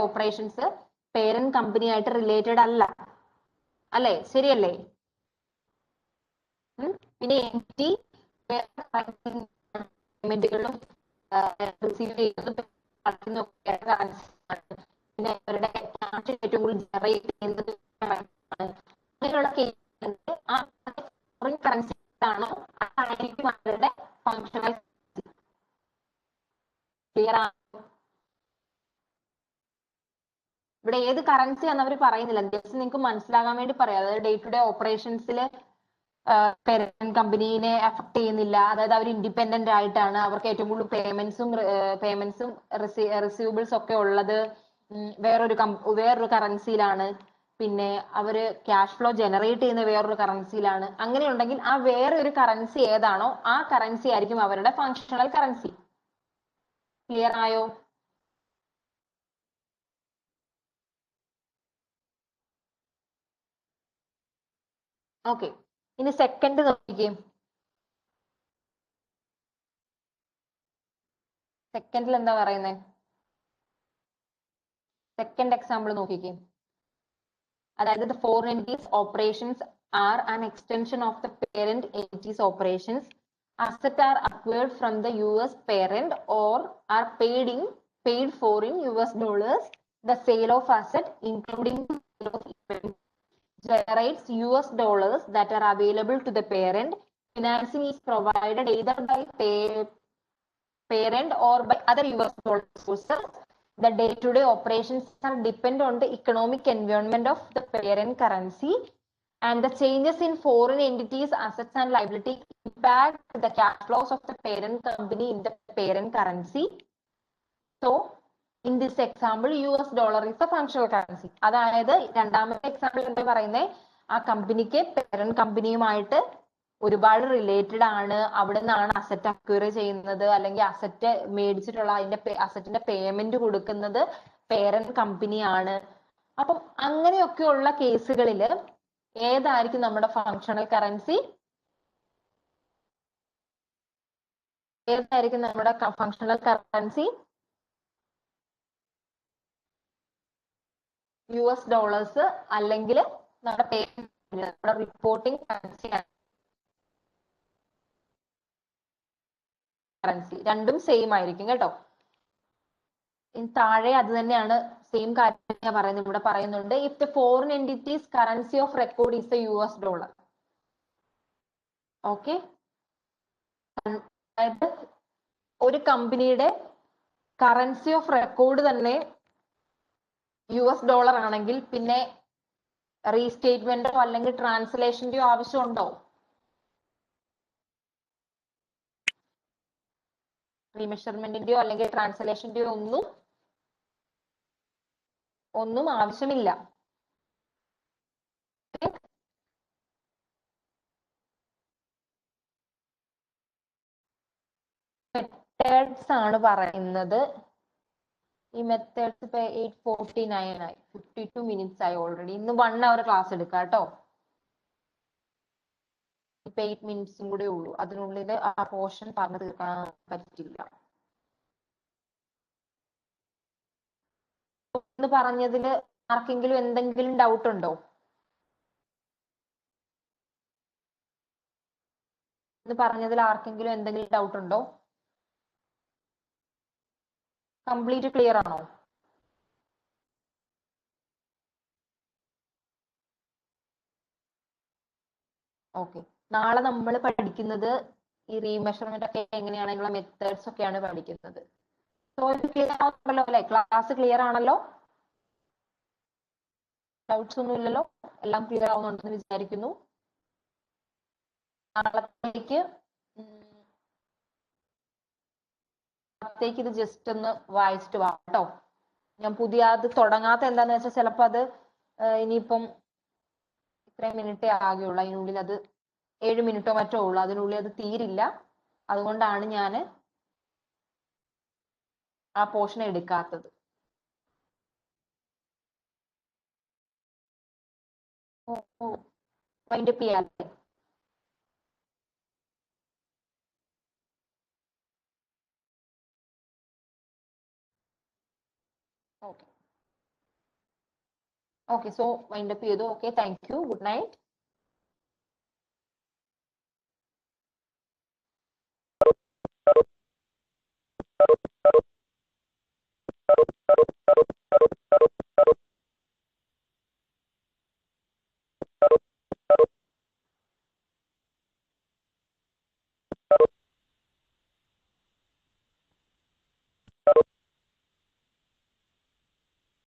operations parent കമ്പനിയായിട്ട് റിലേറ്റഡ് അല്ലേ? ശരിയല്ലേ? പിന്നെ എൻറ്റി പേയ്മെന്റുകളും റിസീവ് ചെയ്യുന്നതും പിന്നെ അവരുടെ ക്യാഷ് ഏറ്റവും കൂടുതൽ ജനറേറ്റ് ചെയ്യുന്നത് അങ്ങനെയുള്ള കേസുകൾ ആ ഫോറിൻ കറൻസി ആണോ അതായിരിക്കും അവരുടെ ഫങ്ഷണൽ. ക്ലിയർ ആണ്? ഇവിടെ ഏത് കറൻസി ആണെന്ന് അവർ പറയുന്നില്ല, ജസ്റ്റ് നിങ്ങൾക്ക് മനസ്സിലാകാൻ വേണ്ടി പറയാം. അതായത് ഡേ ടു ഡേ ഓപ്പറേഷൻസിൽ പേരന്റ് കമ്പനീനെ അഫക്ട് ചെയ്യുന്നില്ല. അതായത് അവർ ഇൻഡിപെൻഡന്റ് ആയിട്ടാണ്, അവർക്ക് ഏറ്റവും കൂടുതൽ പേയ്മെന്റ്സും റിസീവബിൾസ് ഒക്കെ ഉള്ളത് വേറൊരു കറൻസിയിലാണ്. പിന്നെ അവര് ക്യാഷ് ഫ്ലോ ജനറേറ്റ് ചെയ്യുന്ന വേറൊരു കറൻസിയിലാണ്. അങ്ങനെയുണ്ടെങ്കിൽ ആ വേറെ ഒരു കറൻസി ഏതാണോ ആ കറൻസി ആയിരിക്കും അവരുടെ ഫങ്ഷണൽ കറൻസി. ക്ലിയർ ആയോ? ഓക്കെ, ഇനി സെക്കൻഡ് നോക്കിക്കേ. സെക്കൻഡിൽ എന്താ പറയുന്നത്? സെക്കൻഡ് എക്സാമ്പിൾ നോക്കിക്കേ. അതായത് the foreign entities operations are an extension of the parent entities operations asset are acquired from the US parent or are paid for in US dollars. The sale of asset, including the sale of equipment, generates US dollars that are available to the parent. Financing is provided either by parent or by other US dollar sources. The day-to-day operations are depend on the economic environment of the parent currency, and the changes in foreign entities, assets and liability impact the cash flows of the parent company in the parent currency. So, in this example, US dollar is the functional currency. അതായത് രണ്ടാമത്തെ എക്സാമ്പിൾ എന്താ പറയുന്നത്, ആ കമ്പനിക്ക് പേരന്റ് കമ്പനിയുമായിട്ട് ഒരുപാട് റിലേറ്റഡ് ആണ്, അവിടെ നിന്നാണ് അസറ്റ് അക്വയർ ചെയ്യുന്നത്, അല്ലെങ്കിൽ അസറ്റ് മേടിച്ചിട്ടുള്ള അതിന്റെ അസറ്റിന്റെ പേയ്മെന്റ് കൊടുക്കുന്നത് പേരന്റ് കമ്പനിയാണ്. അപ്പം അങ്ങനെയൊക്കെയുള്ള കേസുകളിൽ ഏതായിരിക്കും നമ്മുടെ ഫങ്ഷണൽ കറൻസി? ഏതായിരിക്കും നമ്മുടെ ഫങ്ഷണൽ കറൻസി? US ഡോളേഴ്സ് അല്ലെങ്കിൽ നമ്മുടെ റിപ്പോർട്ടിംഗ് കറൻസി രണ്ടും സെയിം ആയിരിക്കും കേട്ടോ. താഴെ അത് തന്നെയാണ് സെയിം കാര്യം ഞാൻ പറയുന്നത്, ഇവിടെ പറയുന്നുണ്ട്. If the foreign entities currency of record is the US dollar. Okay, അതായത് ഒരു കമ്പനിയുടെ കറൻസി ഓഫ് റെക്കോർഡ് തന്നെ US ഡോളർ ആണെങ്കിൽ പിന്നെ റീസ്റ്റേറ്റ്മെന്റോ അല്ലെങ്കിൽ ട്രാൻസ്ലേഷന്റെയോ ആവശ്യമുണ്ടോ? റീമെഷർമെന്റിന്റെയോ അല്ലെങ്കിൽ ട്രാൻസ്ലേഷന്റെയോ ഒന്നും ആവശ്യമില്ല. മെത്തേഡ്സ് ആണ് പറയുന്നത്. ഈ മെത്തേഡ്സ് ഇപ്പൊ 8:49 ആയി, 52 മിനിറ്റ്സ് ആയി ഓൾറെഡി. ഇന്ന് 1 hour ക്ലാസ് എടുക്കാം കേട്ടോ. ഇപ്പൊ 8 മിനിറ്റ്സും കൂടെ ഉള്ളൂ, അതിനുള്ളിൽ ആ പോർഷൻ പറഞ്ഞു തീർക്കാൻ പറ്റില്ല. ഇന്ന് പറഞ്ഞതില് ആർക്കെങ്കിലും എന്തെങ്കിലും ഡൗട്ട് ഉണ്ടോ? ഇന്ന് പറഞ്ഞതിൽ ആർക്കെങ്കിലും എന്തെങ്കിലും ഡൗട്ട് ഉണ്ടോ? കംപ്ലീറ്റ് ക്ലിയർ ആണോ? ഓക്കെ, നാളെ നമ്മൾ പഠിക്കുന്നത് ഈ റീമെഷർമെന്റ് ഒക്കെ എങ്ങനെയാണെന്നുള്ള മെത്തേഡ്സ് ഒക്കെയാണ് പഠിക്കുന്നത്. സോ ഇത് ക്ലിയർ ആണല്ലോ അല്ലെ? ക്ലാസ് ക്ലിയർ ആണല്ലോ? ഡൗട്ട്സ് ഒന്നും ഇല്ലല്ലോ? എല്ലാം ക്ലിയർ ആവുന്നുണ്ടെന്ന് വിചാരിക്കുന്നു. നാളത്തേക്ക് ഇത് ജസ്റ്റ് ഒന്ന് വായിച്ചിട്ട് വാ കേട്ടോ. ഞാൻ പുതിയ അത് തുടങ്ങാത്ത എന്താന്ന് വെച്ചാൽ ചിലപ്പോ അത് ഇനിയിപ്പം ഇത്രയും മിനിറ്റേ ആകെയുള്ളൂ, അതിനുള്ളിൽ അത് 7 മിനിറ്റോ മറ്റോ ഉള്ളൂ, അതിനുള്ളിൽ അത് തീരില്ല. അതുകൊണ്ടാണ് ഞാൻ ആ പോർഷൻ എടുക്കാത്തത്. വൈൻഡ് അപ്പ് ചെയ്യാല്ലേ? ഓക്കെ, സോ വൈൻഡ് അപ്പ് ചെയ്തു. Okay, thank you, good night.